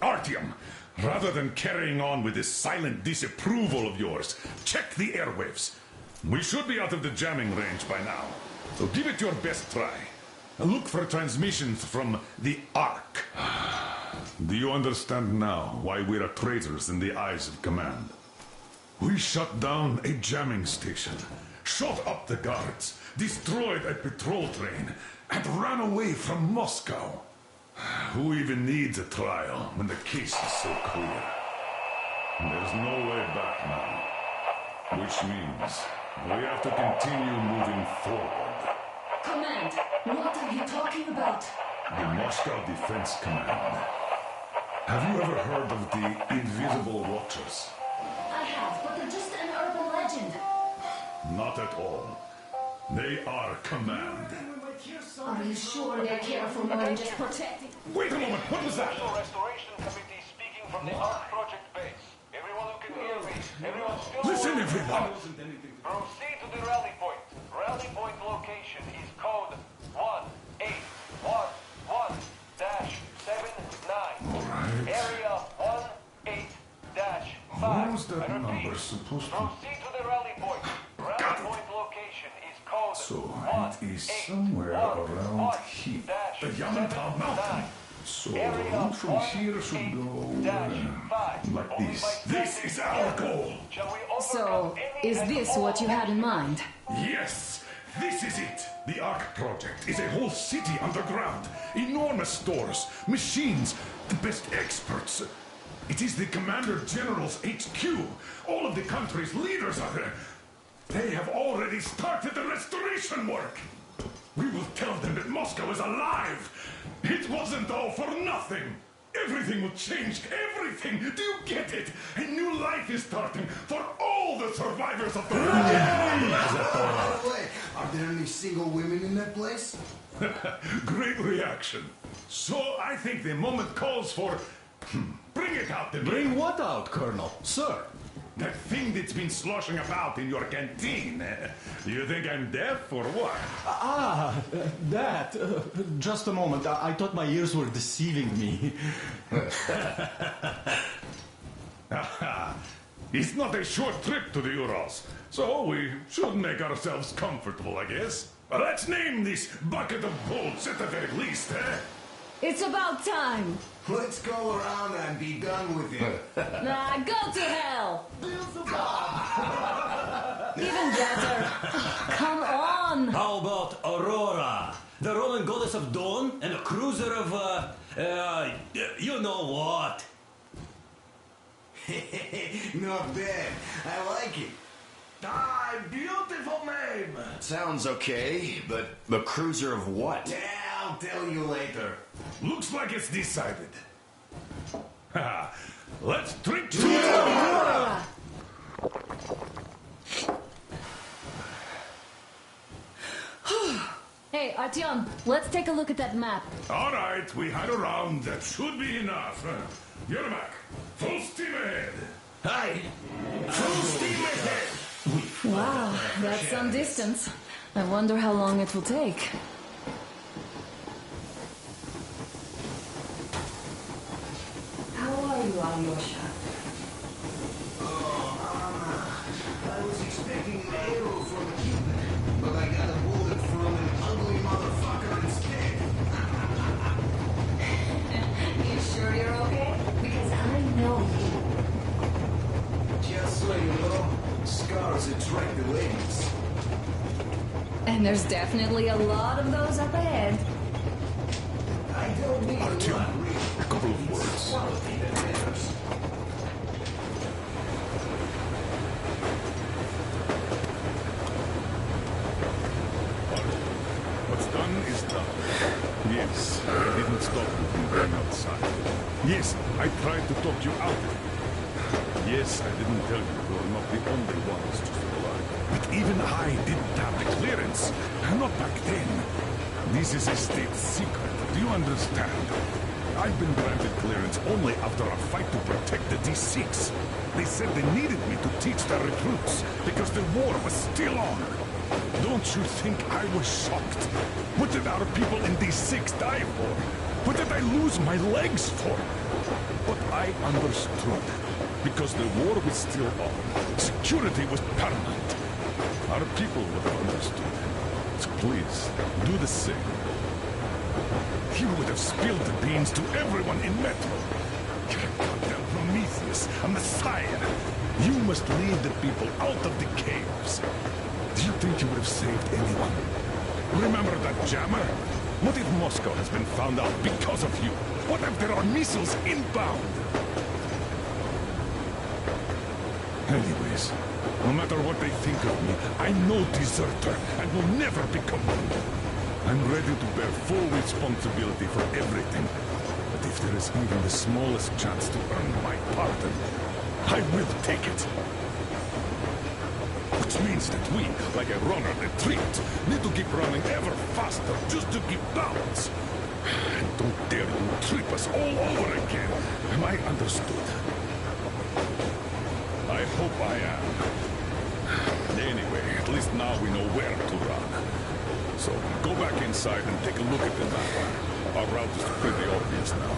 Artyom, rather than carrying on with this silent disapproval of yours, check the airwaves. We should be out of the jamming range by now, so give it your best try. Look for transmissions from the Ark. Do you understand now why we're traitors in the eyes of Command? We shut down a jamming station, shot up the guards, destroyed a patrol train, and ran away from Moscow. Who even needs a trial when the case is so clear? There's no way back now. Which means we have to continue moving forward. Command, what are you talking about? The Moscow Defense Command. Have you ever heard of the Invisible Watchers? I have, but they're just an urban legend. Not at all. They are Command. Are you sure they care for more than just protecting? Wait a moment, what was that? Restoration Committee speaking from the Ark Project base. Everyone who can hear me, everyone still... Listen, everyone! Proceed to the rally point. Rally point location is code 1811-79. Alright. Area 18-5. Who's that number supposed to... Proceed to the rally point. Rally point location is code So, it is somewhere around here. The Yamantau Mountain. So, the route from here should go... like this. This is our goal! So, is this what you had in mind? Yes! This is it! The Ark Project is a whole city underground. Enormous stores, machines, the best experts. It is the Commander General's HQ. All of the country's leaders are there. They have already started the restoration work. We will tell them that Moscow is alive. It wasn't all for nothing. Everything will change. Everything. Do you get it? A new life is starting for all the survivors of the war. By the way, are there any single women in that place? Great reaction. So I think the moment calls for... Bring it out, Demir. Bring what out, Colonel? Sir? That thing that's been sloshing about in your canteen. You think I'm deaf or what? That. Just a moment. I thought my ears were deceiving me. It's not a short trip to the Urals, so we should make ourselves comfortable, I guess. Let's name this bucket of bolts at the very least, eh? It's about time. Let's go around and be done with it. Nah, go to hell. Even better. Come on. How about Aurora? The Roman goddess of dawn and a cruiser of, you know what? Not bad. I like it. Ah, beautiful name! Sounds okay, but the cruiser of what? Yeah, I'll tell you later. Looks like it's decided. Haha, let's drink to it! Hey, Artyom, let's take a look at that map. All right, we had a round. That should be enough. Yermak, full steam ahead. Hi! Full steam ahead! Wow, that's some distance. I wonder how long it will take. How are you, Alyosha? I was expecting an arrow from Cupid, but I got a bullet from an ugly motherfucker instead. You sure you're okay? Because I know you. Just so you know, scars attract the ladies. And there's definitely a lot of those up ahead. I don't need Artyom, a couple of words. quality that matters. What's done is done. Yes, I didn't stop you from going outside. Yes, I tried to talk you out of it. Yes, I didn't tell you you're not the only ones to survive. But even I didn't have the clearance. Not back then. This is a state secret. Do you understand? I've been granted clearance only after a fight to protect the D6. They said they needed me to teach their recruits because the war was still on. Don't you think I was shocked? What did our people in D6 die for? What did I lose my legs for? But I understood. Because the war was still on. Security was paramount. Our people would have understood. So please, do the same. You would have spilled the beans to everyone in METOR. You're a goddamn Prometheus, a messiah. You must lead the people out of the caves. Do you think you would have saved anyone? Remember that jammer? What if Moscow has been found out because of you? What if there are missiles inbound? Anyways, no matter what they think of me, I'm no deserter and will never become one. I'm ready to bear full responsibility for everything. But if there is even the smallest chance to earn my pardon, I will take it. Which means that we, like a runner retreat, need to keep running ever faster just to keep balance. And don't dare you trip us all over again. Am I understood? I hope I am. Anyway, at least now we know where to run. So, go back inside and take a look at the map. Our route is pretty obvious now.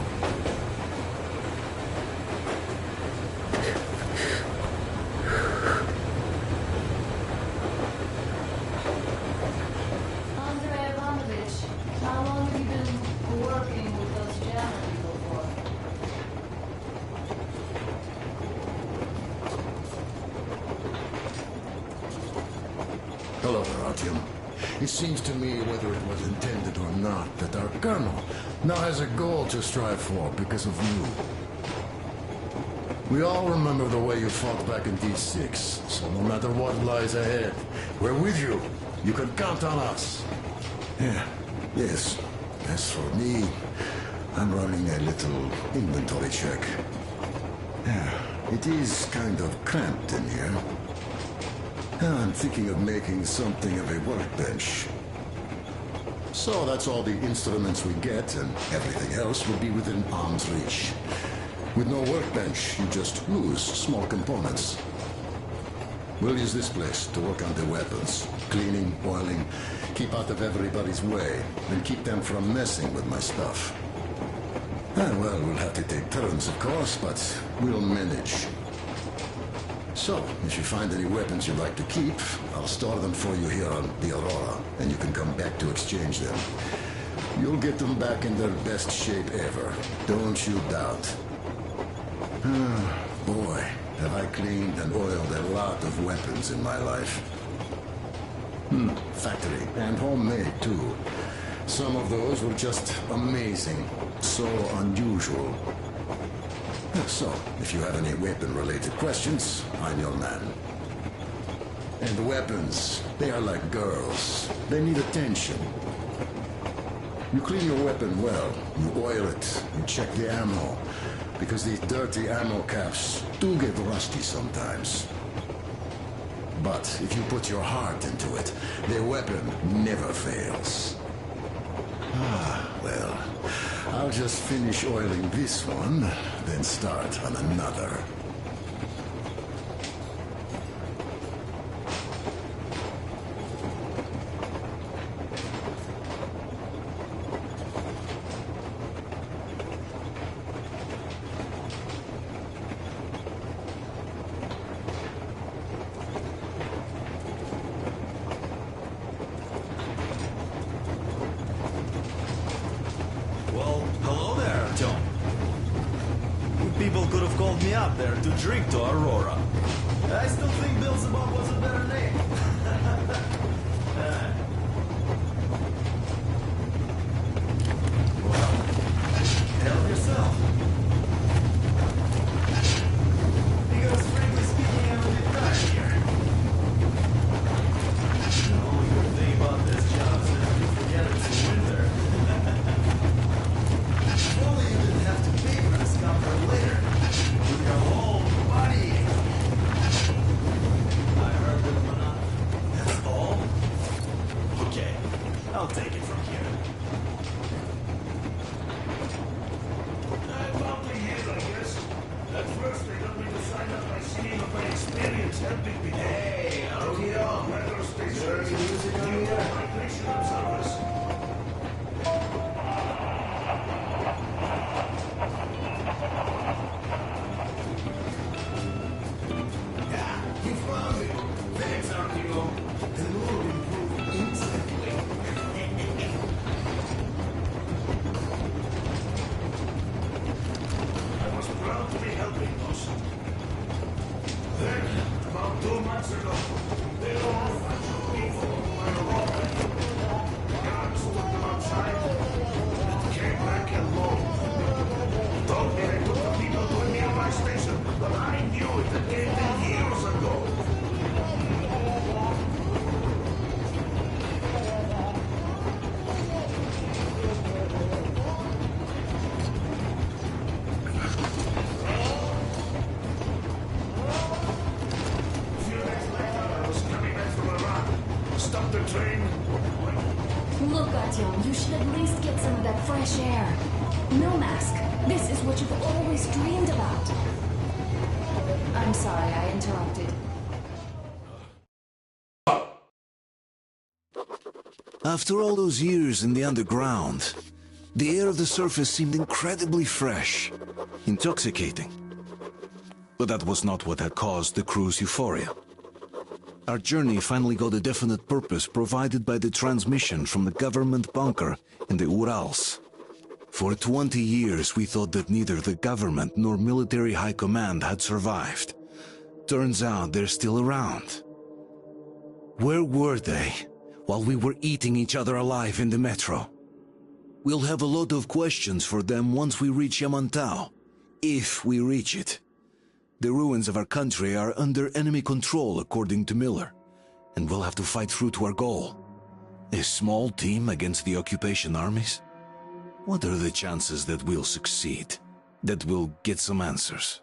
Andrei Ivanovich, how long have you been working with those German people for? Hello there, Artyom. It seems to me, whether it was intended or not, that our colonel now has a goal to strive for because of you. We all remember the way you fought back in D6, so no matter what lies ahead, we're with you. You can count on us. Yeah, yes. As for me, I'm running a little inventory check. Yeah, it is kind of cramped in here. I'm thinking of making something of a workbench. So that's all the instruments we get, and everything else will be within arm's reach. With no workbench, you just lose small components. We'll use this place to work on the weapons. Cleaning, oiling, keep out of everybody's way, and keep them from messing with my stuff. Well, we'll have to take turns, of course, but we'll manage. So, if you find any weapons you'd like to keep, I'll store them for you here on the Aurora, and you can come back to exchange them. You'll get them back in their best shape ever. Don't you doubt. Boy, have I cleaned and oiled a lot of weapons in my life. Factory, and homemade too. Some of those were just amazing. So unusual. So, if you have any weapon-related questions, I'm your man. And weapons, they are like girls. They need attention. You clean your weapon well, you oil it, you check the ammo, because these dirty ammo caps do get rusty sometimes. But if you put your heart into it, the weapon never fails. Ah, well, I'll just finish oiling this one, then start on another. Well, hello there, Tom. People could have called me up there to drink to Aurora. I still think Beelzebub was a better name. Well, help yourself. Because frankly speaking, I'm a bit tired here. The only good thing about this job is that you forget it's winter. If only you didn't have to pay for this comfort later. With your whole body. I heard that one up. That's all? Okay, I'll take it from here. I'm out to here, I guess. At first, they got me to sign up by singing of my experience helping people. Hey, out here. Weather station. Is there any music on here? Migration observers. You found it. Thanks, RTO. The mood improved instantly. I was proud to be helping those. Then, about 2 months ago, they all bunch of people were robbed. Guards took them outside and came back alone. Told me they took the people to a nearby station, but I knew it had came there years ago. A few days later, I was coming back from Iraq. Stopped the train. Look, Artyom, you should at least get some of that fresh air. No mask. This is what you've always dreamed about. I'm sorry I interrupted. After all those years in the underground, the air of the surface seemed incredibly fresh, intoxicating. But that was not what had caused the crew's euphoria. Our journey finally got a definite purpose provided by the transmission from the government bunker in the Urals. For 20 years we thought that neither the government nor military high command had survived. Turns out they're still around. Where were they while we were eating each other alive in the metro? We'll have a lot of questions for them once we reach Yamantau, if we reach it. The ruins of our country are under enemy control, according to Miller, and we'll have to fight through to our goal. A small team against the occupation armies? What are the chances that we'll succeed? That we'll get some answers?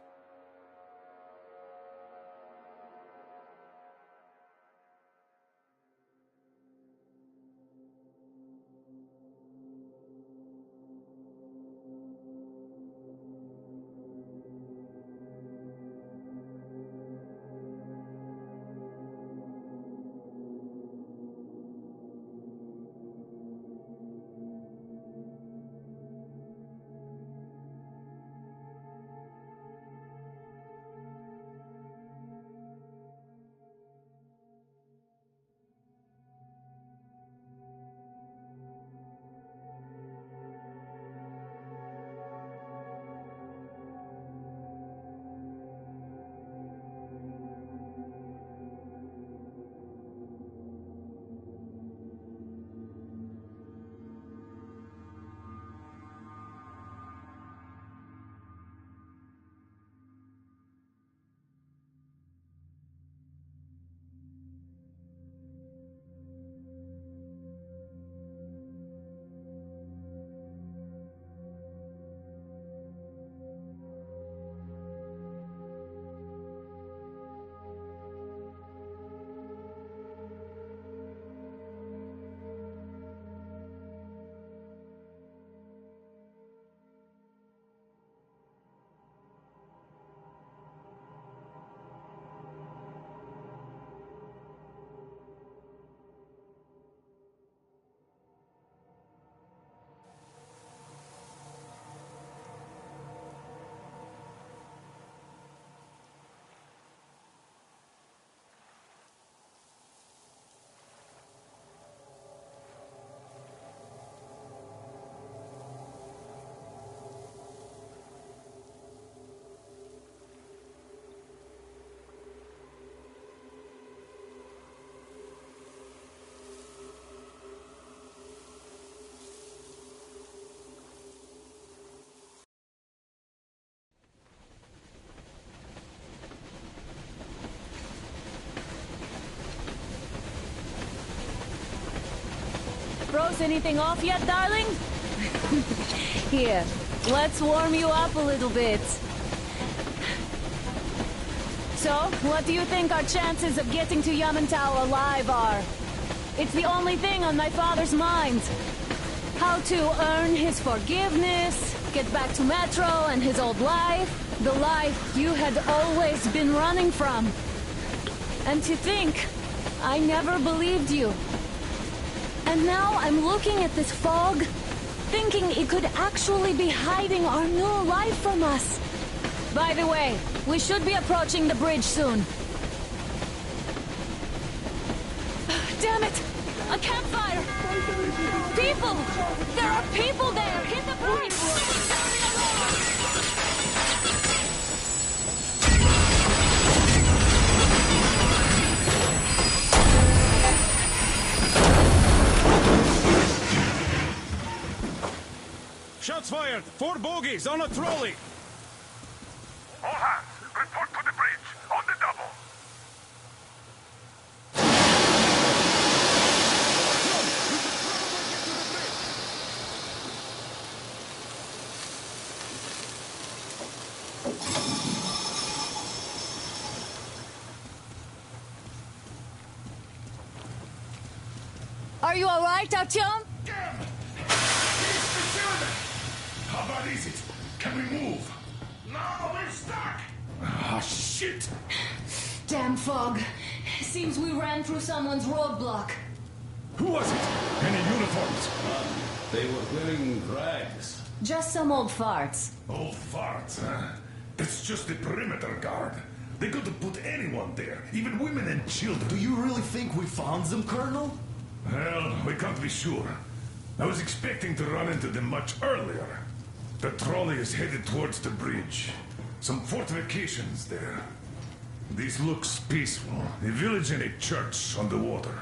cross anything off yet, darling? Here, let's warm you up a little bit. So, what do you think our chances of getting to Yamantau alive are? It's the only thing on my father's mind. How to earn his forgiveness, get back to Metro and his old life, the life you had always been running from. And to think, I never believed you. And now I'm looking at this fog, thinking it could actually be hiding our new life from us. By the way, we should be approaching the bridge soon. Damn it! A campfire! People! There are people there! Hit the brakes! Shots fired! 4 bogies on a trolley! All hands, report to the bridge, on the double. Are you alright, Artyom? How bad is it? Can we move? No, we're stuck! Ah, shit! Damn fog. Seems we ran through someone's roadblock. Who was it? Any uniforms? They were wearing rags. Just some old farts. Old farts, huh? That's just the perimeter guard. They could have put anyone there, even women and children. Do you really think we found them, Colonel? Well, we can't be sure. I was expecting to run into them much earlier. The trolley is headed towards the bridge. Some fortifications there. This looks peaceful. A village and a church on the water.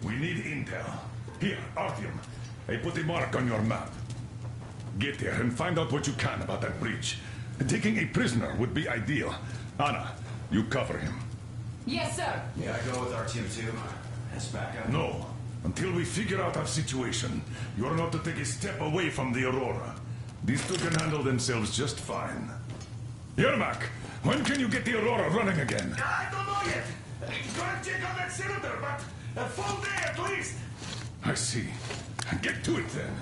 We need intel. Here, Artyom. I put a mark on your map. Get there and find out what you can about that bridge. Taking a prisoner would be ideal. Anna, you cover him. Yes, sir. Yeah, I go with Artyom too. Heads back up. No. Until we figure out our situation, you're not to take a step away from the Aurora. These two can handle themselves just fine. Yermak, when can you get the Aurora running again? I don't know yet. Gonna check on that cylinder, but a full day at least. I see. Get to it then.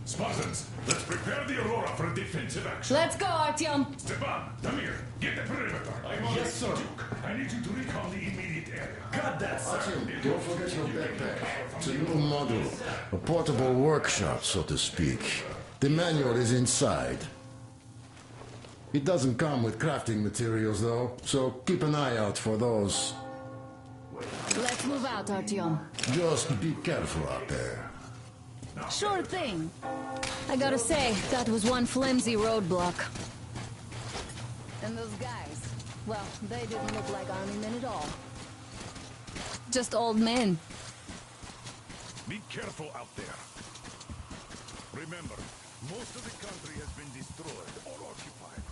Spartans, let's prepare the Aurora for defensive action. Let's go, Artyom. Stepan, Damir, get the perimeter. Yes, sir. Duke, I need you to recon the immediate area. Got that, sir. Don't forget your backpack. It's a new model. A portable workshop, so to speak. The manual is inside. It doesn't come with crafting materials, though, so keep an eye out for those. Let's move out, Artyom. Just be careful out there. Sure thing. I gotta say, that was one flimsy roadblock. And those guys, well, they didn't look like army men at all. Just old men. Be careful out there. Remember, most of the country has been destroyed or occupied.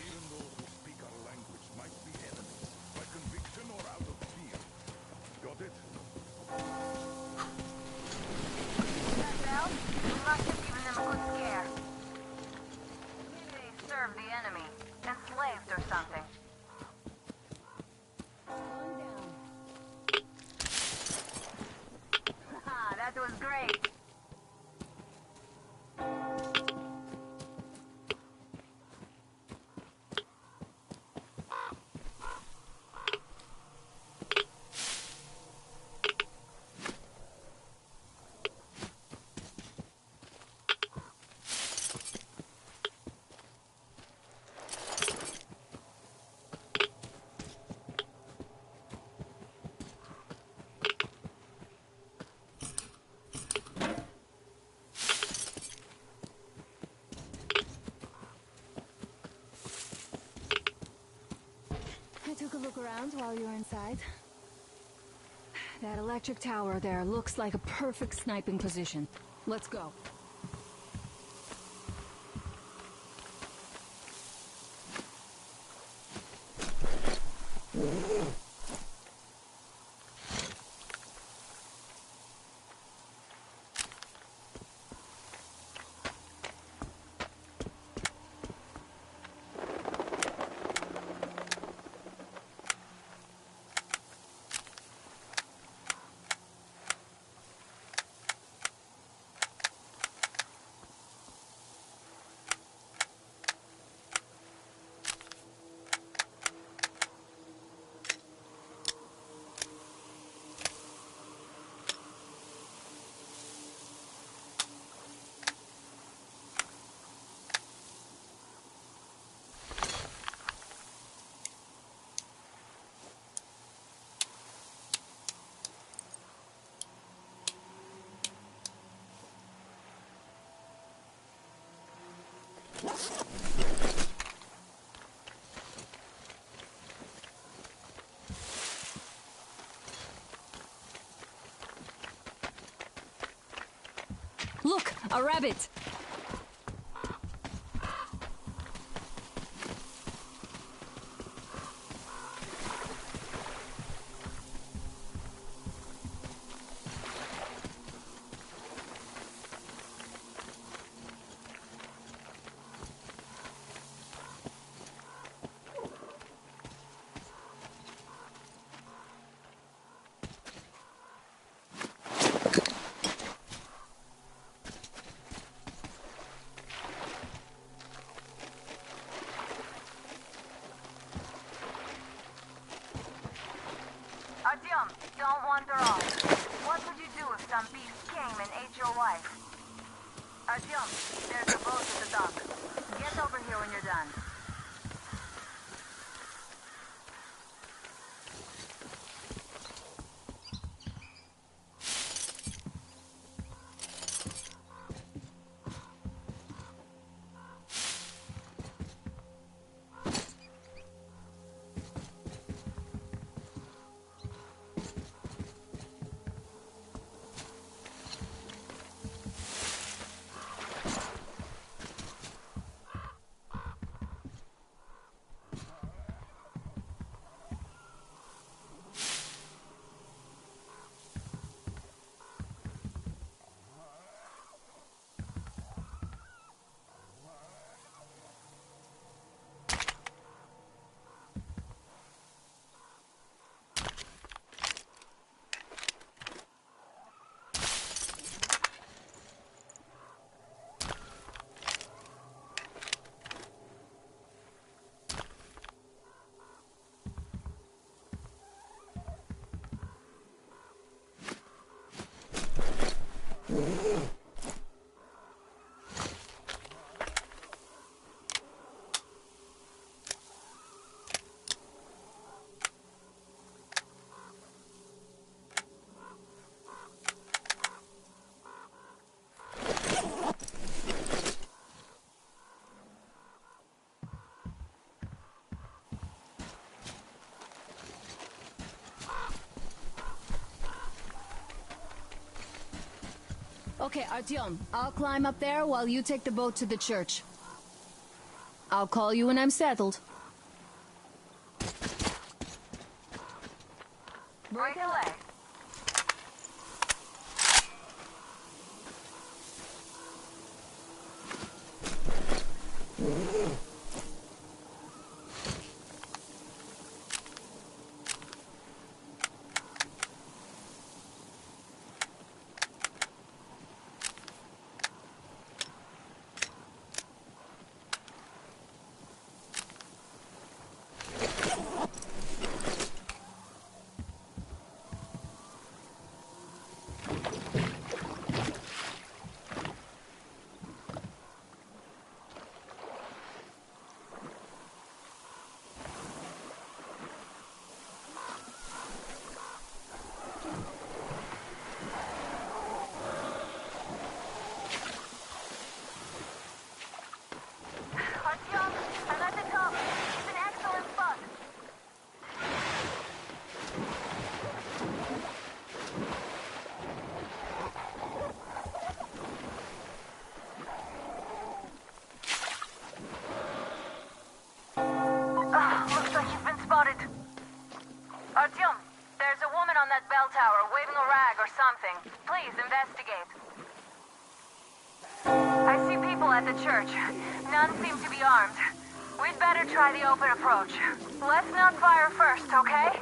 Even those who speak our language might be enemies, by conviction or out of fear. Got it? We must have given them a good scare. Maybe they served the enemy, enslaved or something. Haha, that was great. I took a look around while you were inside. That electric tower there looks like a perfect sniping position. Let's go. Look, a rabbit! Don't wander off. What would you do if some beast came and ate your wife? Artyom, there's a boat at the dock. Get over here when you're done. Okay, Artyom, I'll climb up there while you take the boat to the church. I'll call you when I'm settled. Break a leg. Looks like you've been spotted. Artyom, there's a woman on that bell tower waving a rag or something. Please investigate. I see people at the church. None seem to be armed. We'd better try the open approach. Let's not fire first, okay?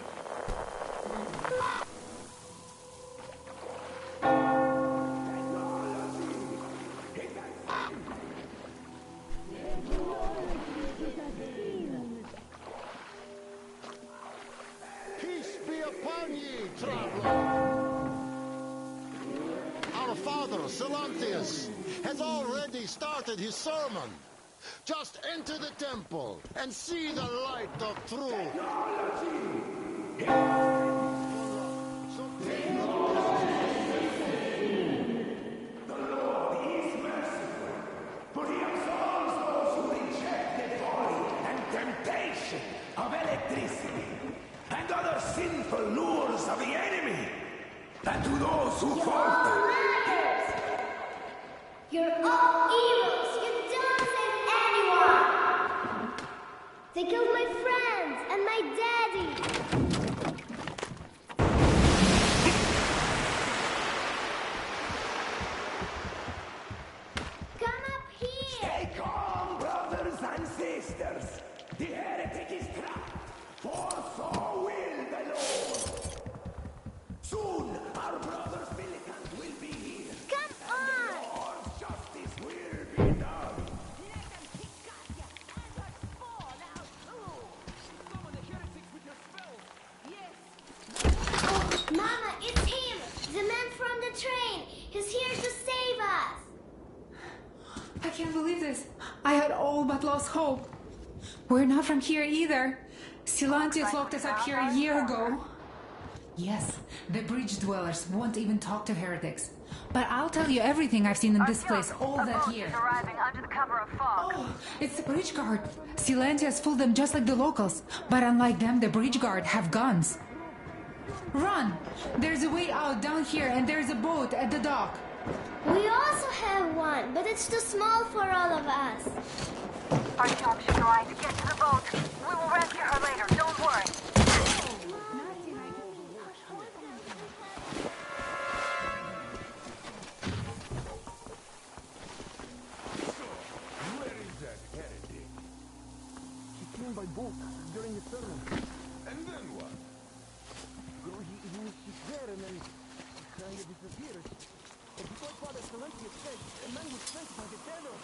Peace be upon ye, traveler. Our father, Silantius, has already started his sermon. Just enter the temple and see the light of truth. But he absolves those deceitful lures of the enemy. And to those who falter. You're all evils! You don't save anyone! They killed my friends and my daddy! Come up here! Stay calm, brothers and sisters! The heretic is trapped, for so will the Lord! Soon, our brothers militants will be here! Come on! Lord's justice will be done! Oh, Mama, it's him! The man from the train! He's here to save us! I can't believe this. I had all but lost hope. We're not from here either. Silantius locked us up here a year ago. Yes, the bridge dwellers won't even talk to heretics. But I'll tell you everything I've seen in this place all that year. Arriving under the cover of fog. Oh, it's the bridge guard. Silantius fooled them just like the locals. But unlike them, the bridge guard have guns. Run! There's a way out down here and there's a boat at the dock. We also have one, but it's too small for all of us. Artyom, she's right. Get to the boat. We will rescue her later. Don't worry. Where is that heretic? She came by boat during the sermon. And then what? She's there and then she kind of disappeared. And before Father Silantius said, a man was sent by the devil.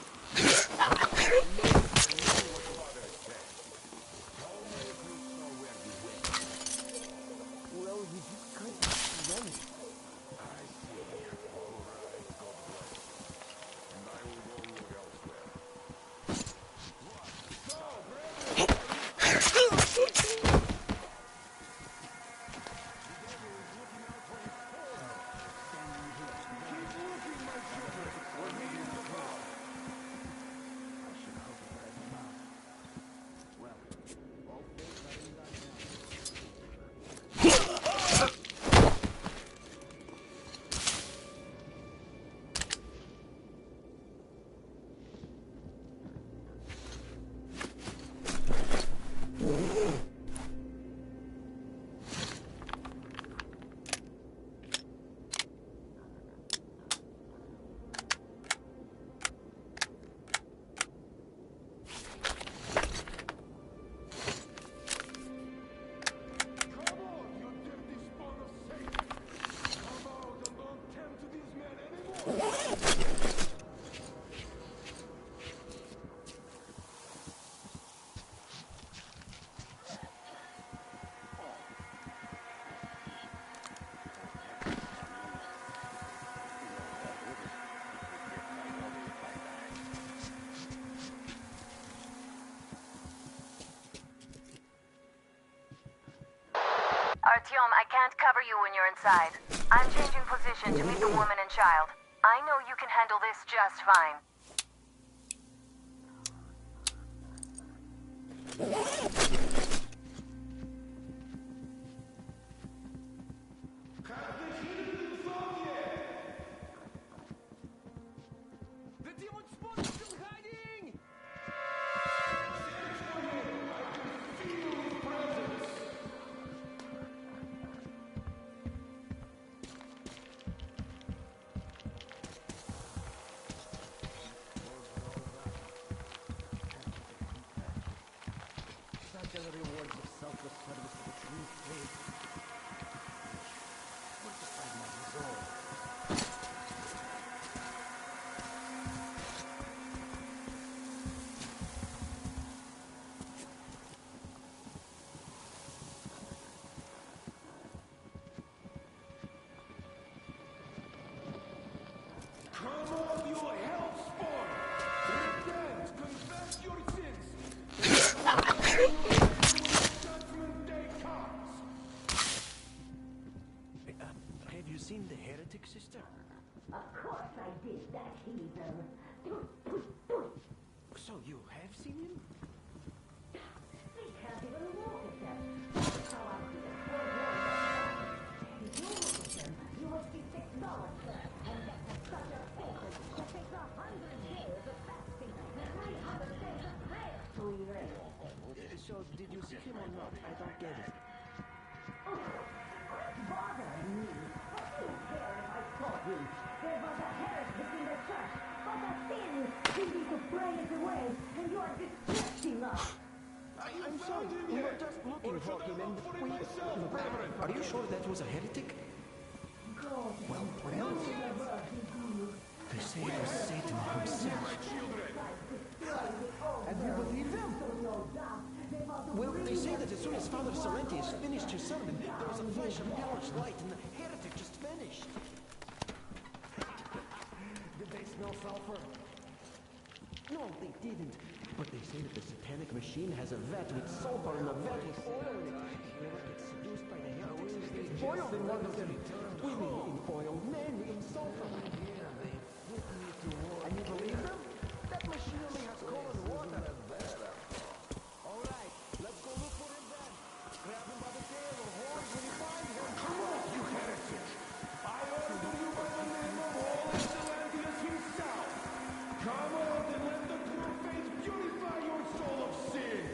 Well, he just kind of vanished. I see. All right, God bless you. And I will go look elsewhere. Artyom, I can't cover you when you're inside. I'm changing position to meet the woman and child. I know you can handle this just fine. The demon spawn is still hiding! Such are the rewards of selfless service to the true faith. Fortify my resolve. Come on, you hellspawn! Repent, confess your sins! Judgment day comes! So, did you see him or not? I don't get it. Bothering me? What do you care if I told you? There was a heretic in the church, but the sin is you need to pray it away, and you are distracting us. I'm sorry, we were just looking for him and we... Are you sure that was a heretic? Well, what else? They say it was Satan himself. And you believe them? Well, they say that as soon as Father Sorrentius finished his sermon, there was a flash of yellowish light and the heretic just vanished. Did they smell sulfur? No, they didn't. But they say that the satanic machine has a vat with sulfur and a vat with oil in it. Whoever gets seduced by the heretics is boiled in one of them. Women in oil, men in sulfur. And you believe them? That machine only has coal and water. All right, let's go look for him then. Grab him by the tail or horns when you find him. Come on, you heretic! I order you by the name of all Excellentius himself! Come out and let the true faith purify your soul of sin!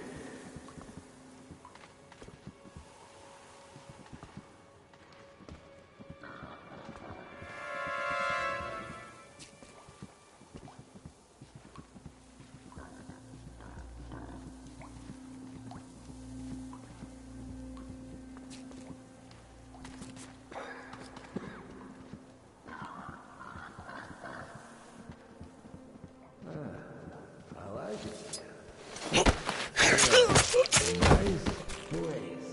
I like it. Nice place.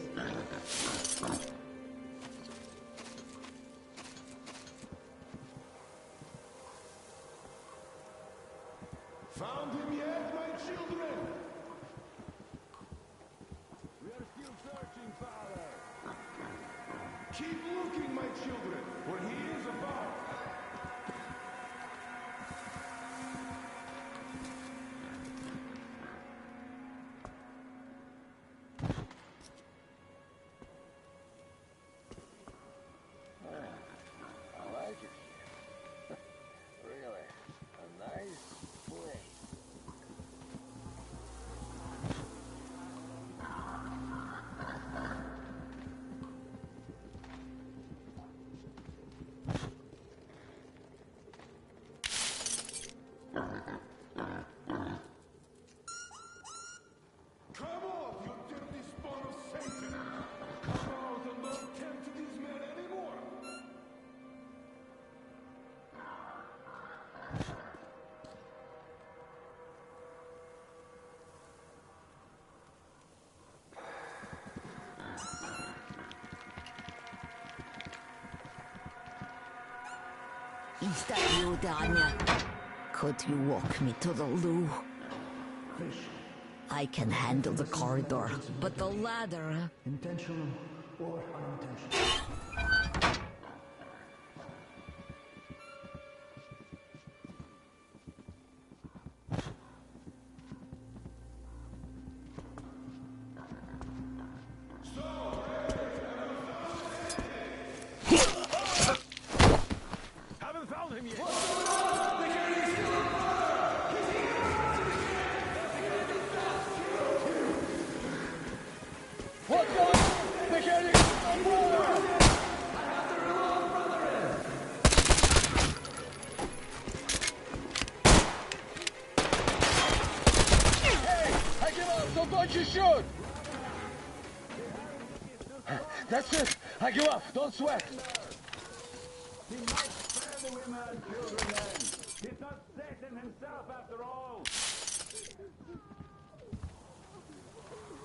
Found him yet, my children? We are still searching, Father. Keep looking, my children, for he is about. I like it here. Really, a nice place. Come off, you dirty spawn of Satan! Come out and don't tempt these men anymore! Is that you, Danya? Could you walk me to the loo? I can handle the corridor, but the ladder... Intentional or unintentional. Haven't found him yet. What's going on? The heretic is on board! Hey, I give up, so don't you shoot! That's it! I give up, don't sweat! He might spare the women and children then. He's not Satan himself after all.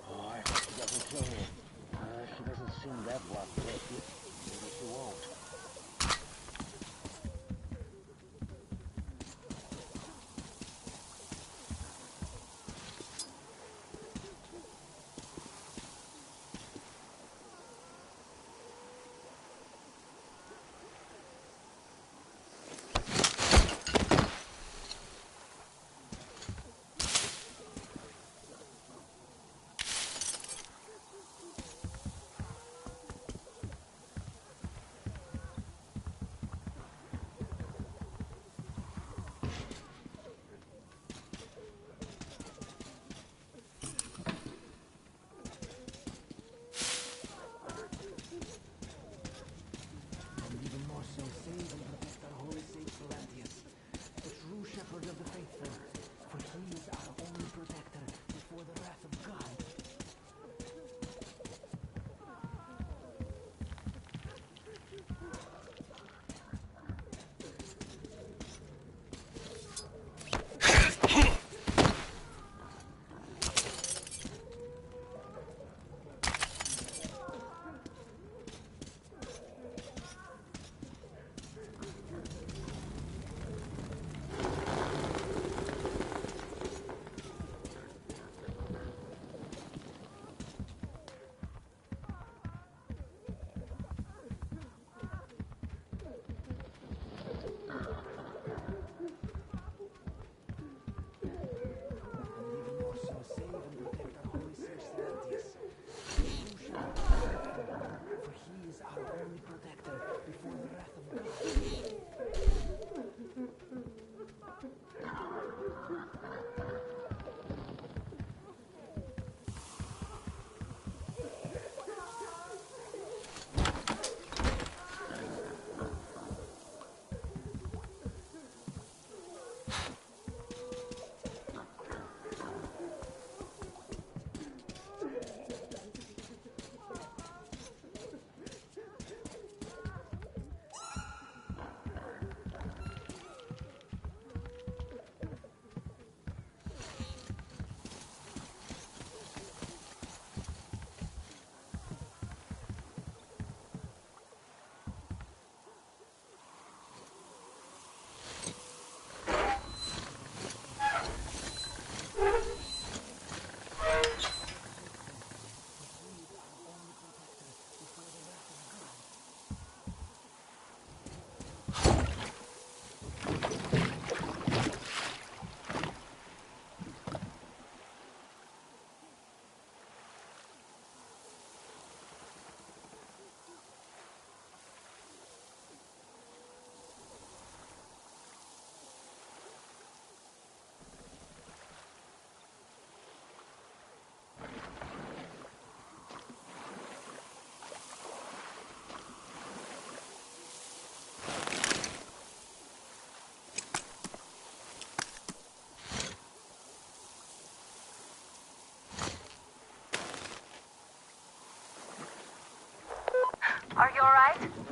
Oh, I hope she doesn't kill me. She doesn't seem that bloodthirsty. Maybe she won't.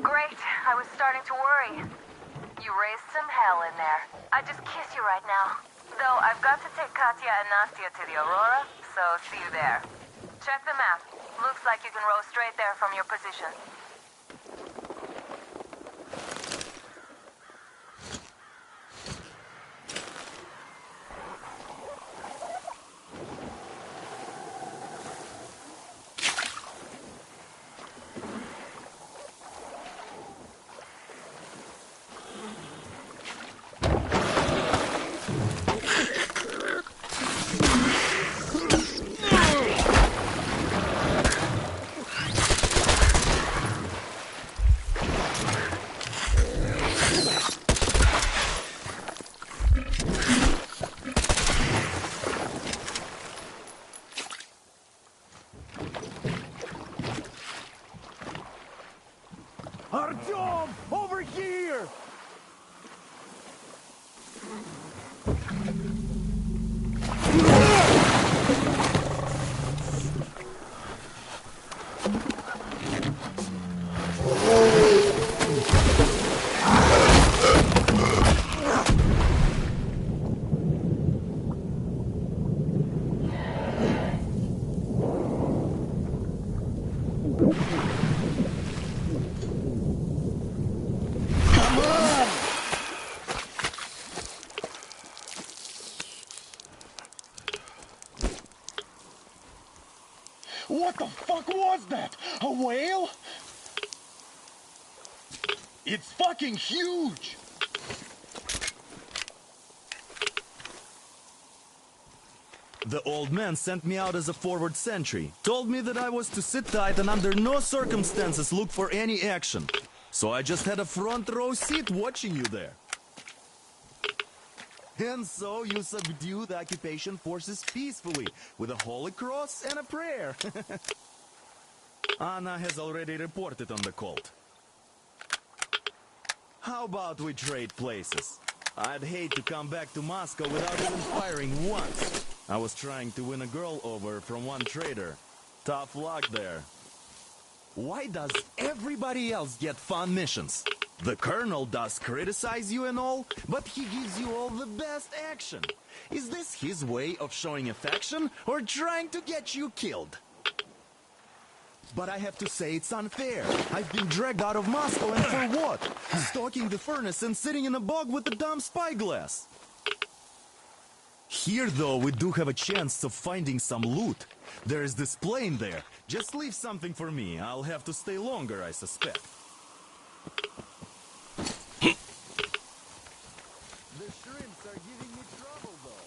Great. I was starting to worry. You raised some hell in there. I just kiss you right now. Though I've got to take Katya and Nastya to the Aurora, so see you there. Check the map. Looks like you can row straight there from your position. Artyom! Over here! What the fuck was that? A whale? It's fucking huge! The old man sent me out as a forward sentry. Told me that I was to sit tight and under no circumstances look for any action. So I just had a front row seat watching you there. And so you subdued the occupation forces peacefully, with a holy cross and a prayer. Anna has already reported on the cult. How about we trade places? I'd hate to come back to Moscow without even firing once. I was trying to win a girl over from one trader. Tough luck there. Why does everybody else get fun missions? The Colonel does criticize you and all, but he gives you all the best action. Is this his way of showing affection, or trying to get you killed? But I have to say it's unfair. I've been dragged out of Moscow, and for what? Stalking the furnace and sitting in a bog with a dumb spyglass. Here, though, we do have a chance of finding some loot. There is this plane there. Just leave something for me. I'll have to stay longer, I suspect. The shrimps are giving me trouble, though.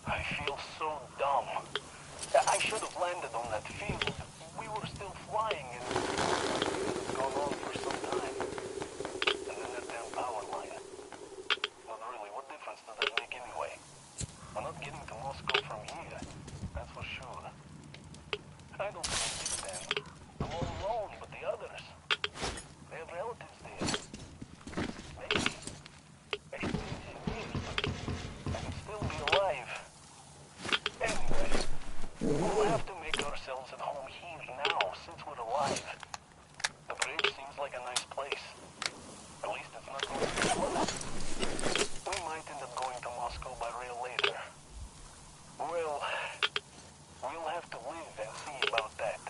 I feel so dumb. I should have landed on that field. We were still flying and it's gone on for some time. And then that damn power line. But really, what difference does that make anyway? I'm not getting to Moscow from here. That's for sure. I don't think I did then. I'm all alone, but the others, they have relatives there. Maybe. Maybe years, but I can still be alive. Anyway, we'll have to make ourselves at home here now, since we're alive. The bridge seems like a nice place. At least it's not going to be flooded. We might end up going to Moscow by rail later. Well, we'll have to live and see about that.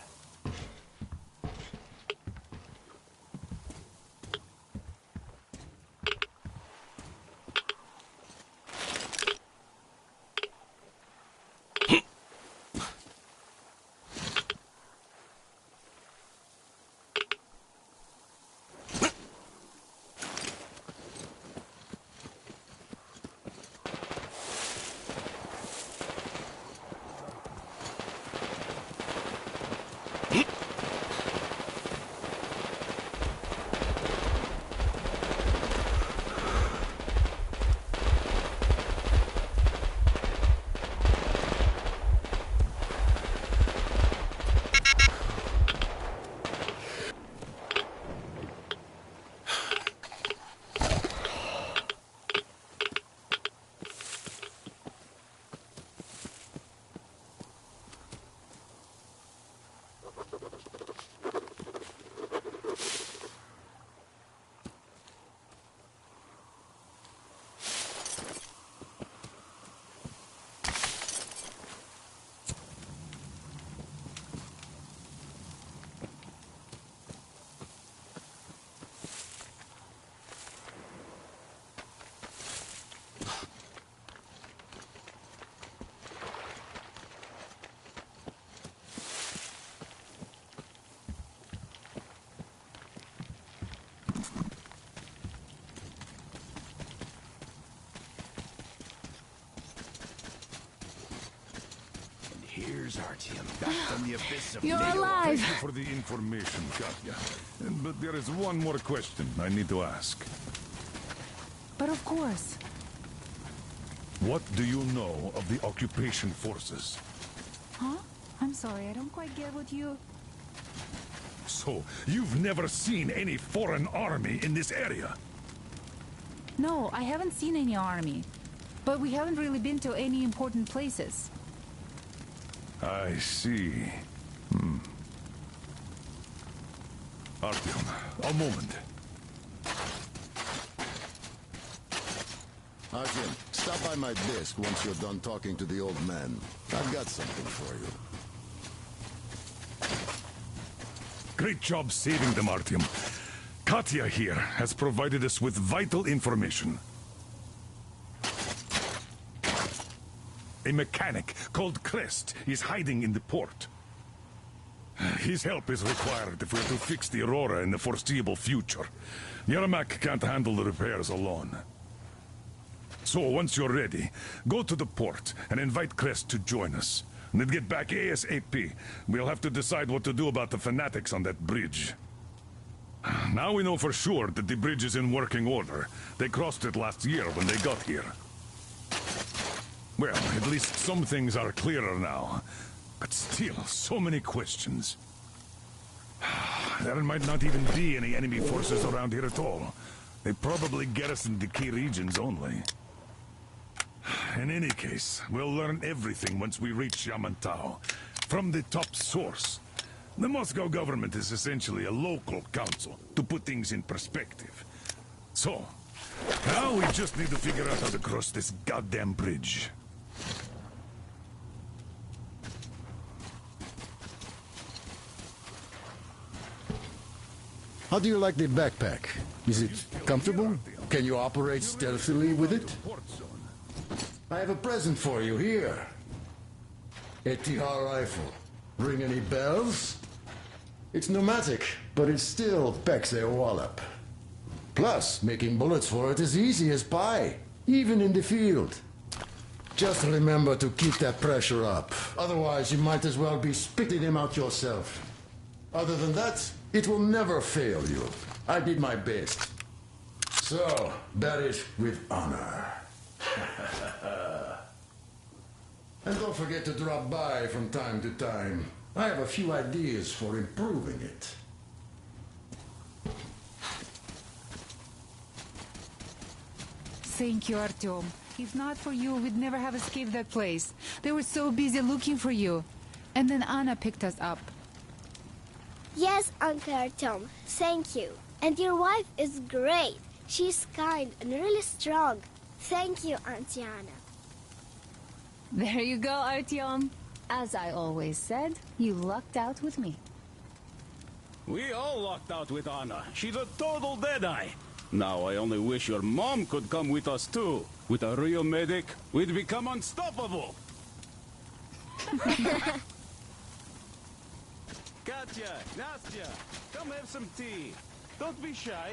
Here's Artyom, back from the abyss of You're NATO. alive! Thank you for the information, Katya. But there is one more question I need to ask. But of course. What do you know of the occupation forces? Huh? I'm sorry, I don't quite get what you... So, you've never seen any foreign army in this area? No, I haven't seen any army. But we haven't really been to any important places. I see. Artyom, a moment. Artyom, stop by my desk once you're done talking to the old man. I've got something for you. Great job saving them, Artyom. Katya here has provided us with vital information. A mechanic called Crest is hiding in the port. His help is required if we're to fix the Aurora in the foreseeable future. Yermak can't handle the repairs alone. So, once you're ready, go to the port and invite Crest to join us. And then get back ASAP. We'll have to decide what to do about the fanatics on that bridge. Now we know for sure that the bridge is in working order. They crossed it last year when they got here. Well, at least some things are clearer now. But still, so many questions. There might not even be any enemy forces around here at all. They probably garrison the key regions only. In any case, we'll learn everything once we reach Yamantau. From the top source. The Moscow government is essentially a local council, to put things in perspective. So, now we just need to figure out how to cross this goddamn bridge. How do you like the backpack? Is it comfortable? Can you operate stealthily with it? I have a present for you here. A TR rifle. Ring any bells? It's pneumatic, but it still packs a wallop. Plus, making bullets for it is easy as pie, even in the field. Just remember to keep that pressure up. Otherwise, you might as well be spitting him out yourself. Other than that, it will never fail you. I did my best. So, bear it with honor. And don't forget to drop by from time to time. I have a few ideas for improving it. Thank you, Artyom. If not for you, we'd never have escaped that place. They were so busy looking for you. And then Anna picked us up. Yes, Uncle Artyom. Thank you. And your wife is great. She's kind and really strong. Thank you, Auntie Anna. There you go, Artyom. As I always said, you lucked out with me. We all lucked out with Anna. She's a total deadeye. Now I only wish your mom could come with us too. With a real medic, we'd become unstoppable. Katya, Nastya, come have some tea. Don't be shy.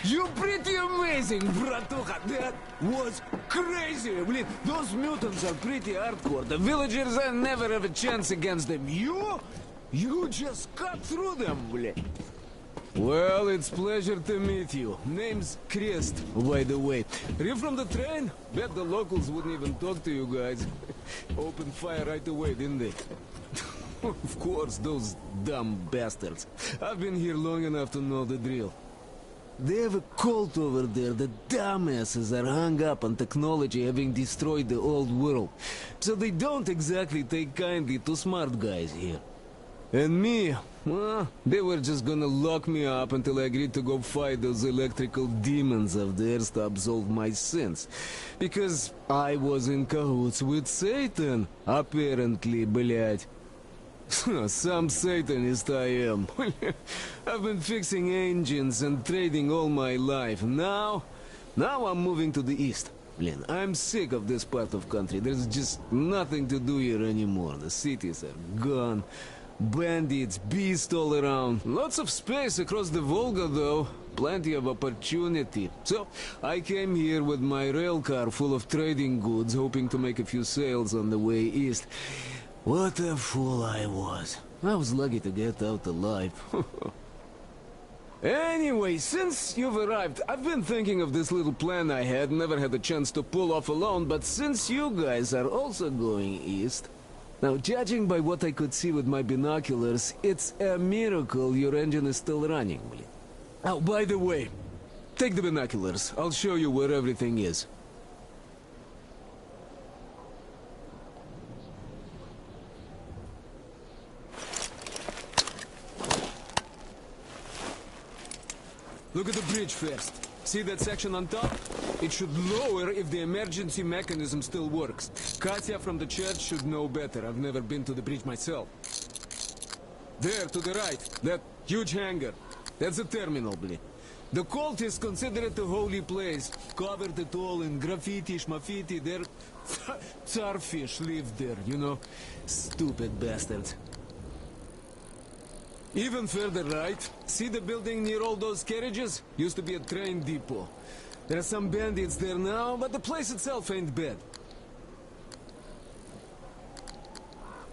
You're pretty amazing, bratuха. That was crazy. Blin, those mutants are pretty hardcore. The villagers never have a chance against them. You just cut through them, blin. Well, it's pleasure to meet you. Name's Crest, by the way. Are you from the train? Bet the locals wouldn't even talk to you guys. Opened fire right away, didn't they? Of course, those dumb bastards. I've been here long enough to know the drill. They have a cult over there. The dumbasses are hung up on technology having destroyed the old world. So they don't exactly take kindly to smart guys here. And me, well, they were just gonna lock me up until I agreed to go fight those electrical demons of theirs to absolve my sins. Because I was in cahoots with Satan, apparently, блядь. Some Satanist I am. I've been fixing engines and trading all my life. Now I'm moving to the east. Blin, I'm sick of this part of country. There's just nothing to do here anymore. The cities are gone. Bandits, beasts all around. Lots of space across the Volga, though. Plenty of opportunity. So, I came here with my rail car full of trading goods, hoping to make a few sales on the way east. What a fool I was. I was lucky to get out alive. Anyway, since you've arrived, I've been thinking of this little plan I had. Never had a chance to pull off alone, but since you guys are also going east... Now, judging by what I could see with my binoculars, it's a miracle your engine is still running. Oh, by the way, take the binoculars. I'll show you where everything is. Look at the bridge first. See that section on top? It should lower if the emergency mechanism still works. Katya from the church should know better. I've never been to the bridge myself. There, to the right, that huge hangar. That's a terminal, blin. The cultists consider it a holy place. Covered it all in graffiti, schmaffiti. Their starfish live there, you know? Stupid bastards. Even further right, see the building near all those carriages? Used to be a train depot. There are some bandits there now, but the place itself ain't bad.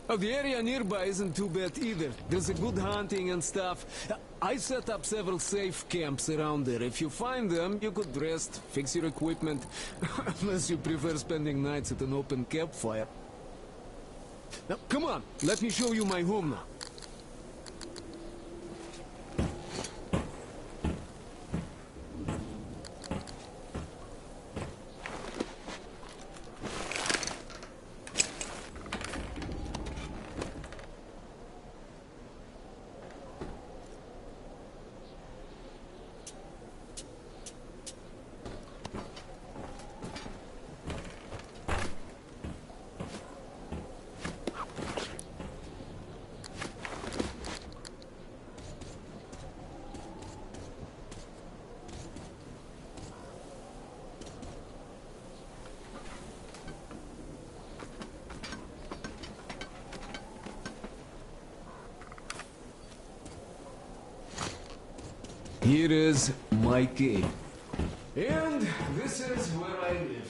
Oh, the area nearby isn't too bad either. There's a good hunting and stuff. I set up several safe camps around there. If you find them, you could rest, fix your equipment. Unless you prefer spending nights at an open campfire. Now, come on, let me show you my home now. Here is my cave. And this is where I live.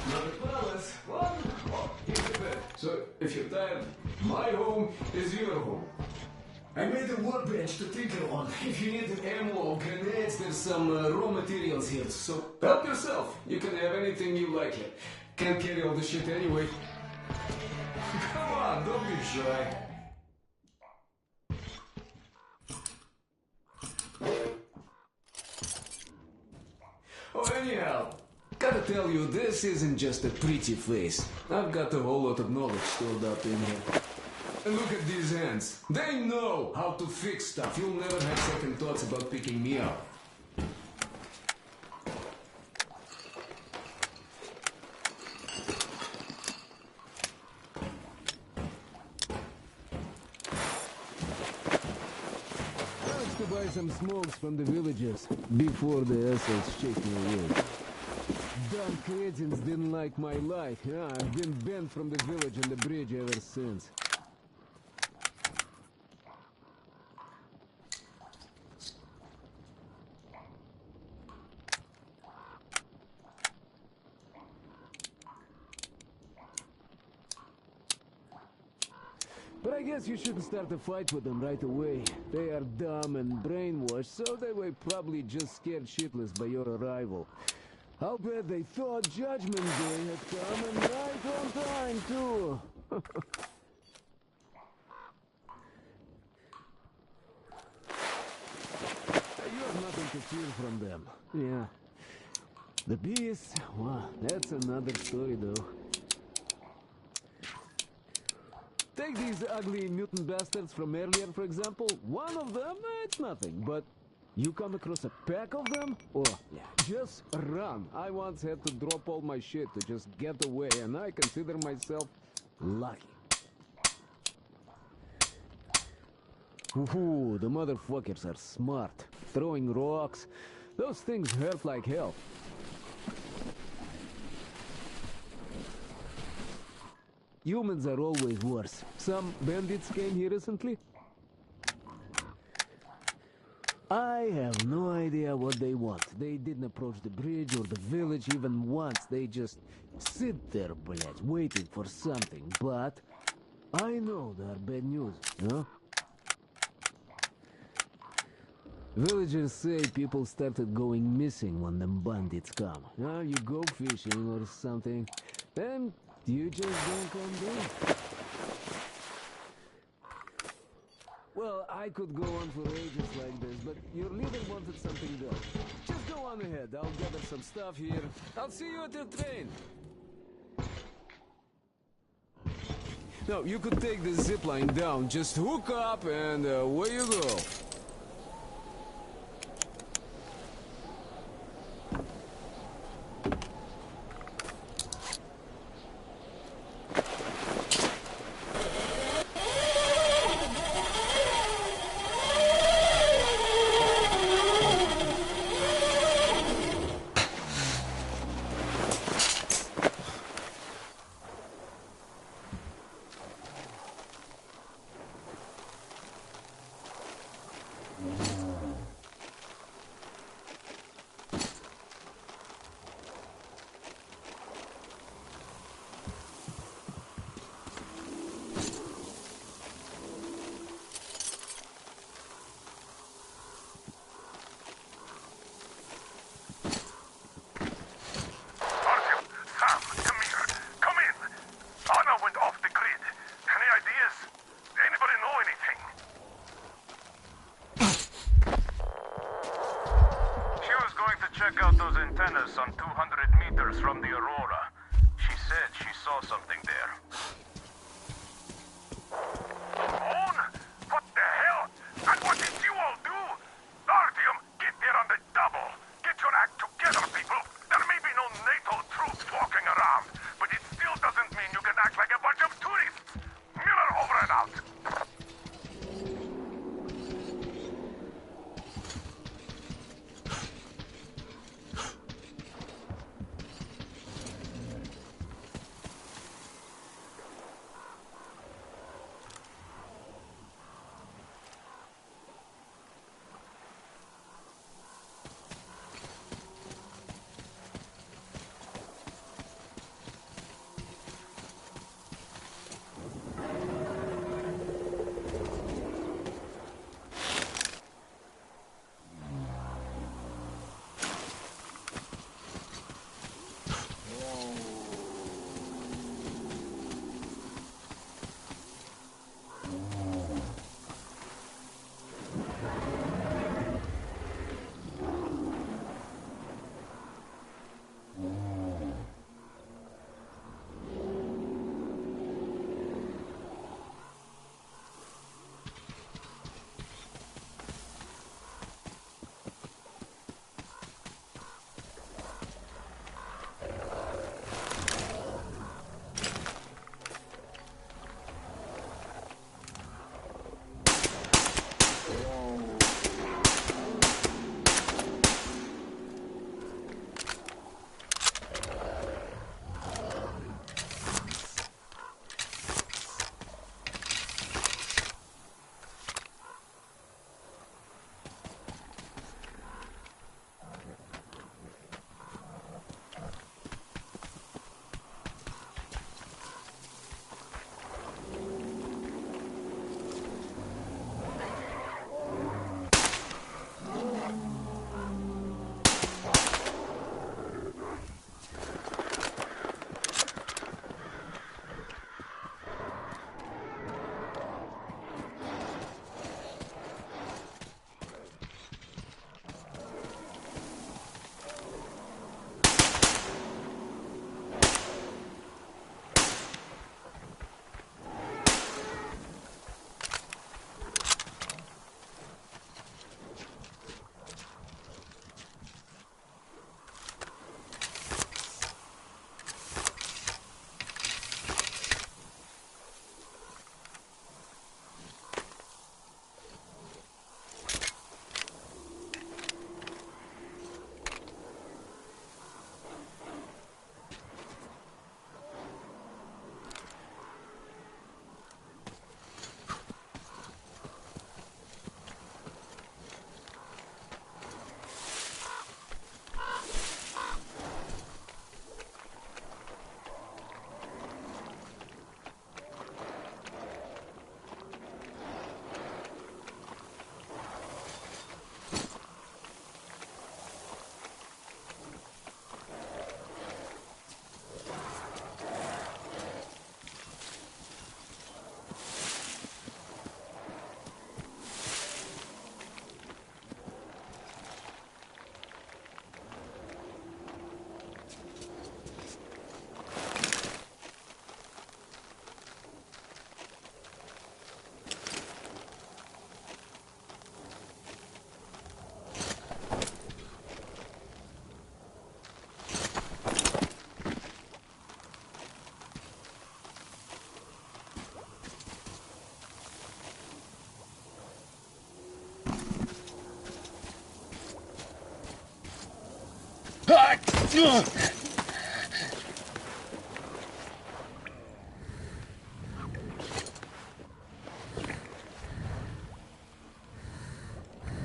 Not a palace, here's the bed. So, if you're tired, my home is your home. I made a workbench to tinker on. If you need ammo or grenades, there's some raw materials here. So, help yourself. You can have anything you like here. Can't carry all the shit anyway. Come on, don't be shy. Oh, anyhow, gotta tell you, this isn't just a pretty face. I've got a whole lot of knowledge stored up in here. And look at these hands. They know how to fix stuff. You'll never have second thoughts about picking me up. Buy some smokes from the villagers before the assholes shake me away. Dumb cretins didn't like my life. Yeah, I've been banned from the village and the bridge ever since. But I guess you shouldn't start a fight with them right away. They are dumb and brainwashed, so they were probably just scared shitless by your arrival. I'll bet they thought Judgment Day had come, and right on time, too. You have nothing to fear from them. Yeah. The beast, well, that's another story, though. Take these ugly mutant bastards from earlier, for example. One of them, it's nothing, but you come across a pack of them? Oh, yeah, just run. I once had to drop all my shit to just get away, and I consider myself lucky. Ooh, the motherfuckers are smart. Throwing rocks. Those things hurt like hell. Humans are always worse. Some bandits came here recently. I have no idea what they want. They didn't approach the bridge or the village even once. They just sit there, blядь, waiting for something. But I know there are bad news, huh? Villagers say people started going missing when them bandits come. You go fishing or something, then you just don't come back. Well, I could go on for ages like this, but your leader wanted something done. Just go on ahead. I'll gather some stuff here. I'll see you at your train. No, you could take the zipline down. Just hook up and away you go. Check out those antennas on 200 meters from the Aurora. She said she saw something there. Own? What the hell? And what did you all do? Artyom, get there on the double. Get your act together, people. There may be no NATO troops walking around, but it still doesn't mean you can act like a bunch of tourists. Miller over and out.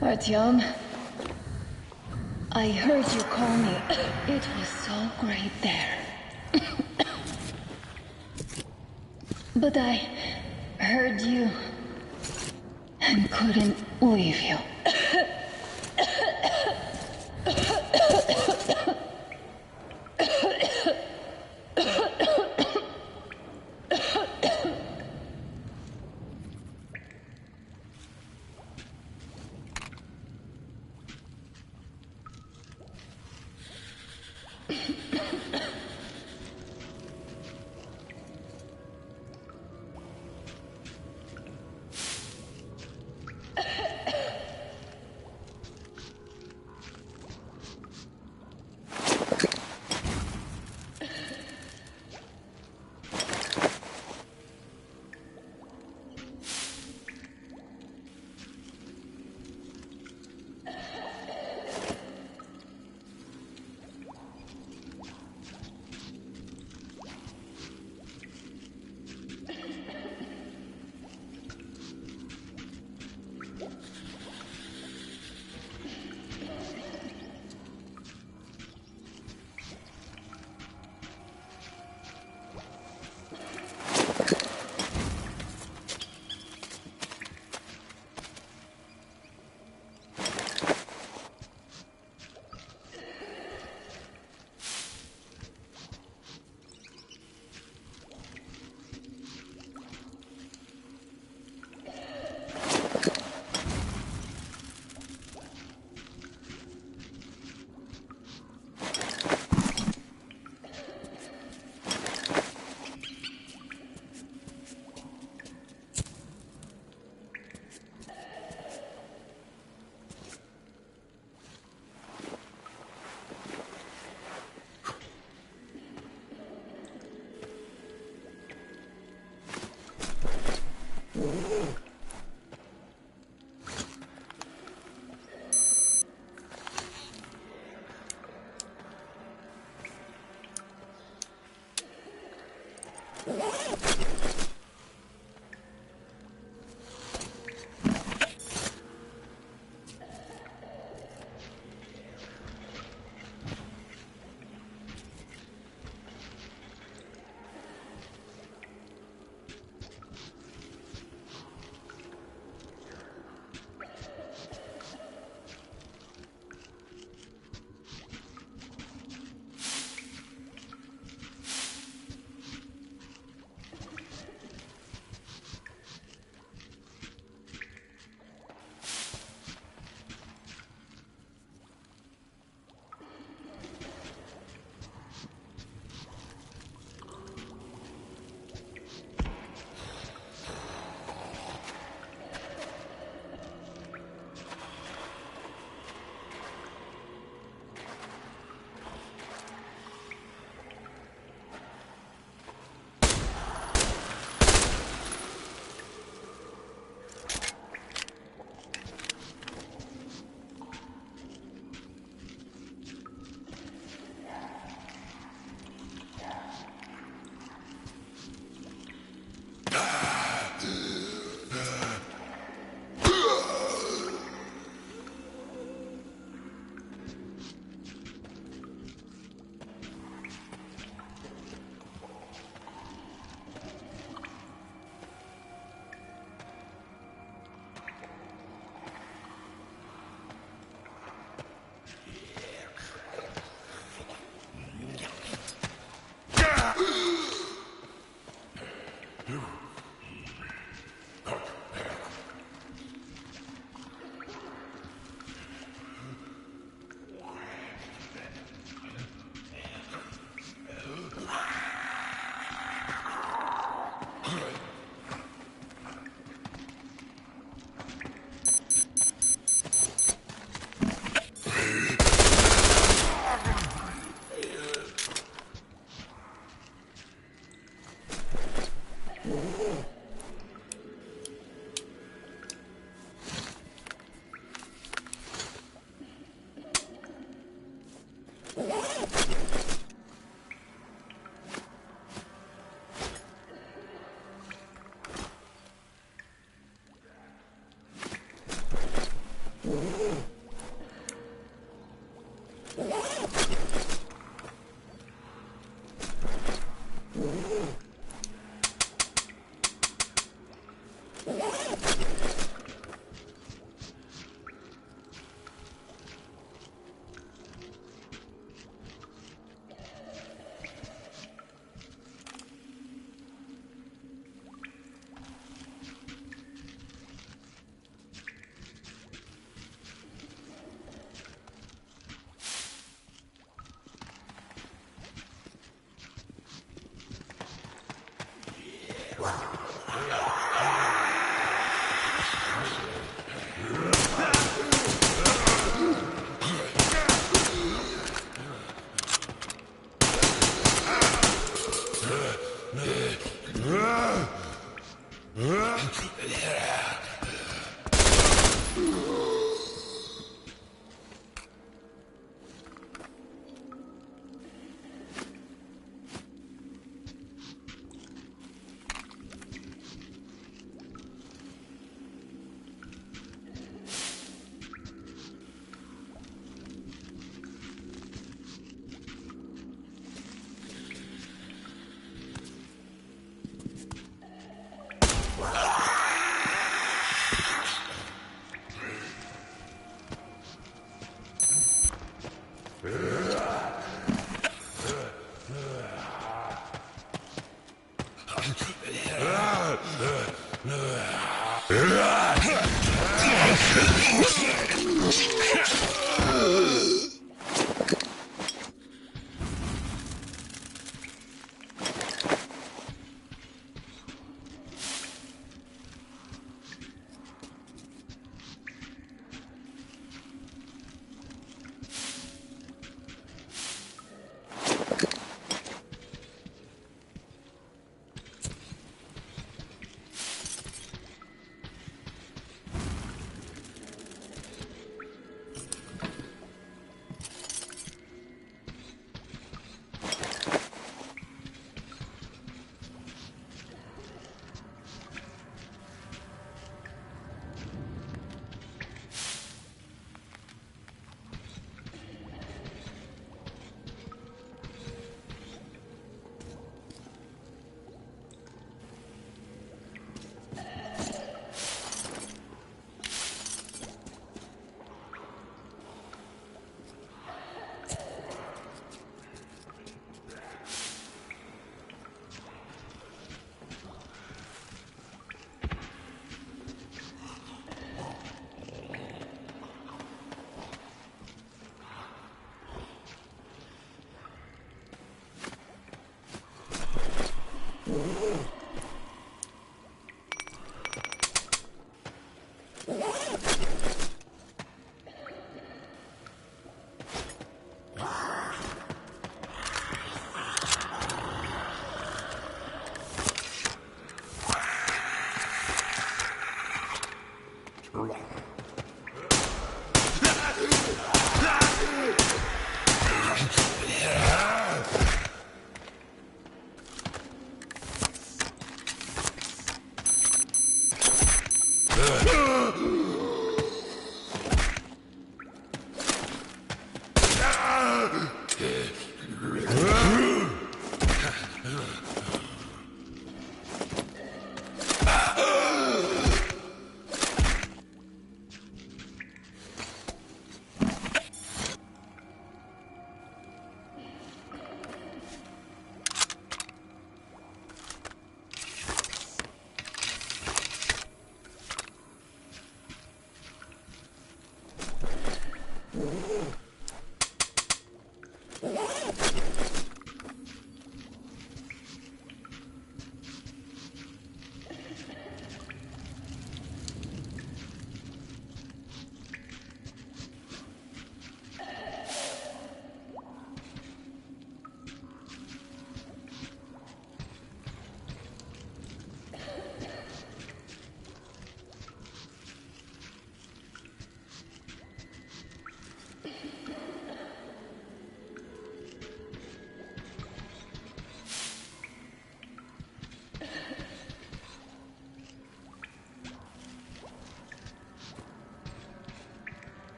Artyom, I heard you call me. It was so great there. But I heard you and couldn't leave you.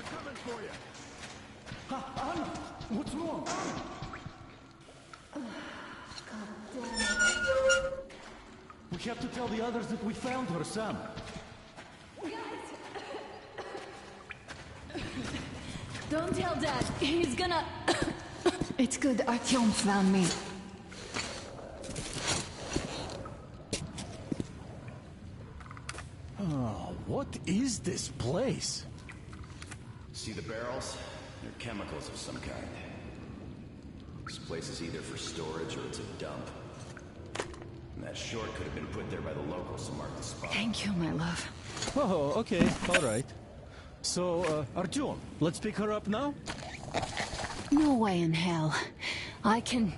We're coming for you. Anna, what's wrong? We have to tell the others that we found her, Sam. Don't tell Dad. He's gonna... It's good Artyom found me. Oh, what is this place? See the barrels? They're chemicals of some kind. This place is either for storage or it's a dump. And that short could have been put there by the locals to mark the spot. Thank you, my love. Oh, okay, all right. So, Artyom, let's pick her up now? No way in hell. I can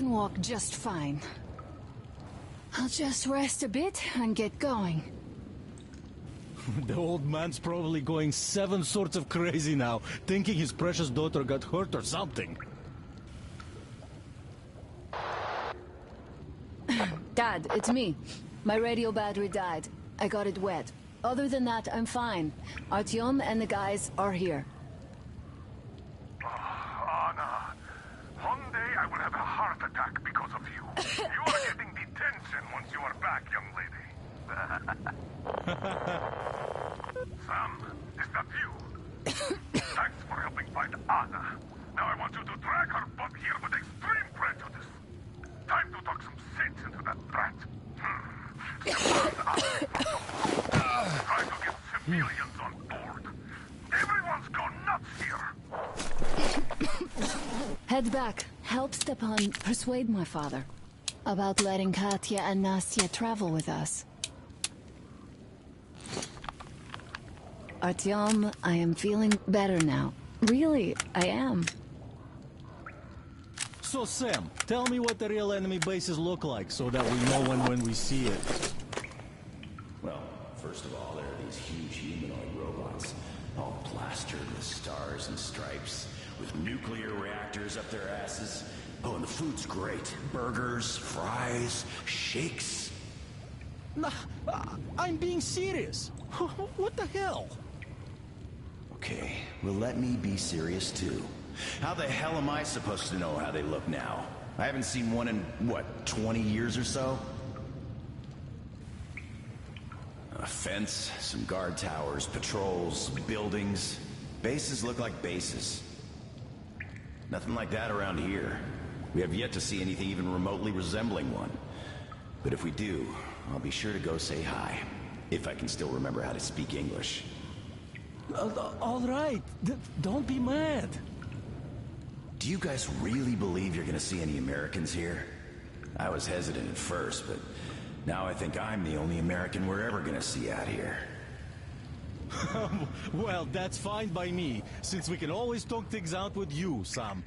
walk just fine. I'll just rest a bit and get going. The old man's probably going 7 sorts of crazy now, thinking his precious daughter got hurt or something. Dad, it's me. My radio battery died. I got it wet. Other than that, I'm fine. Artyom and the guys are here. Anna, one day I will have a heart attack because of you. You are getting detention once you are back, young lady. Sam, is that you? Thanks for helping find Anna. Now I want you to drag her butt here with extreme prejudice. Time to talk some sense into that brat. Try to get civilians on board. Everyone's gone nuts here. Head back. Help Stepan persuade my father about letting Katya and Nastya travel with us. Artyom, I am feeling better now. Really, I am. So, Sam, tell me what the real enemy bases look like so that we know when we see it. Well, first of all, there are these huge humanoid robots, all plastered with stars and stripes, with nuclear reactors up their asses. Oh, and the food's great. Burgers, fries, shakes. Nah, I'm being serious. What the hell? Okay, well, let me be serious too. How the hell am I supposed to know how they look now? I haven't seen one in, what, 20 years or so? A fence, some guard towers, patrols, buildings. Bases look like bases. Nothing like that around here. We have yet to see anything even remotely resembling one. But if we do, I'll be sure to go say hi. If I can still remember how to speak English. All right, don't be mad. Do you guys really believe you're gonna see any Americans here? I was hesitant at first, but now I think I'm the only American we're ever gonna see out here. Well, that's fine by me, since we can always talk things out with you, Sam.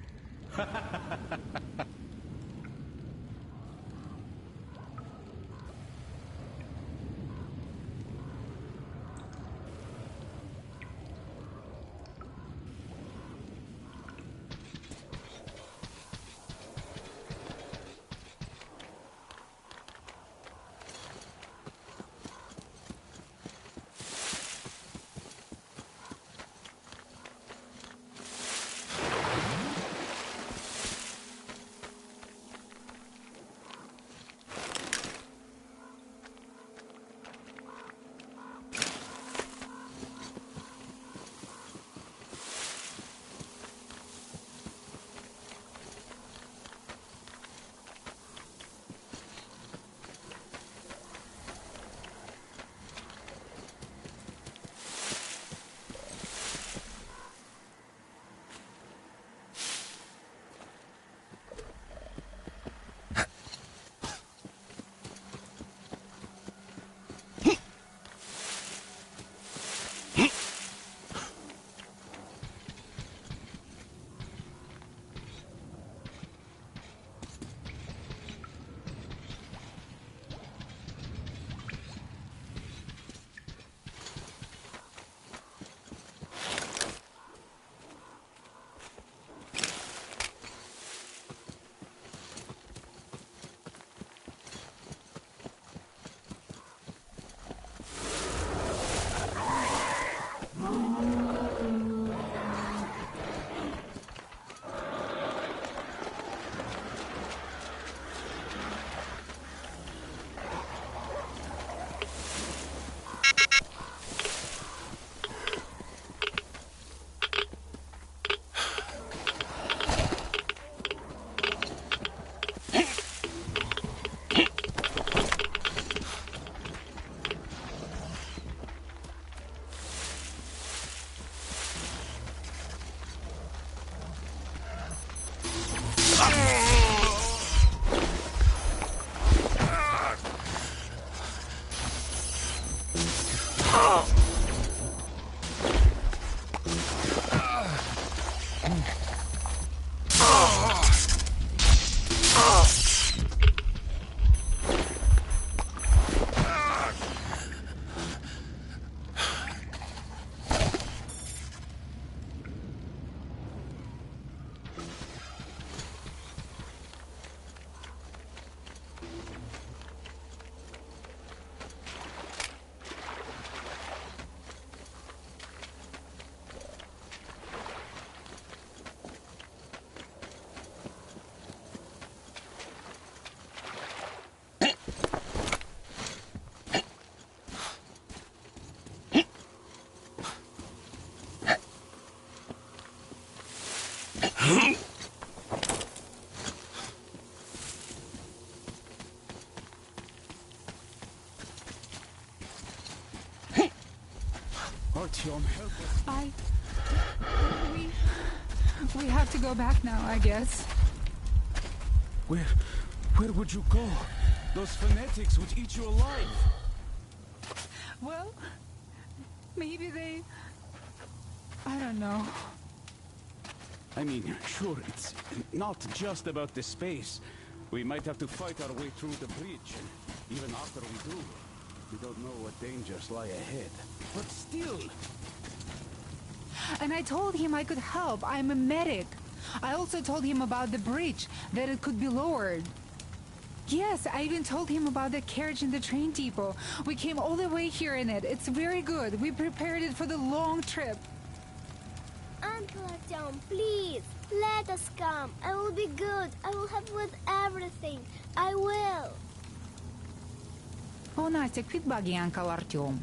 Artyom, help us. We have to go back now, I guess. Where would you go? Those fanatics would eat you alive. Well, maybe they... I don't know. I mean, sure, it's not just about the space. We might have to fight our way through the bridge. And even after we do, we don't know what dangers lie ahead. But still... And I told him I could help. I'm a medic. I also told him about the bridge, that it could be lowered. Yes, I even told him about the carriage in the train depot. We came all the way here in it. It's very good. We prepared it for the long trip. Uncle Artyom, please, let us come. I will be good. I will help with everything. I will. Oh, Nastya, quit bugging Uncle Artyom.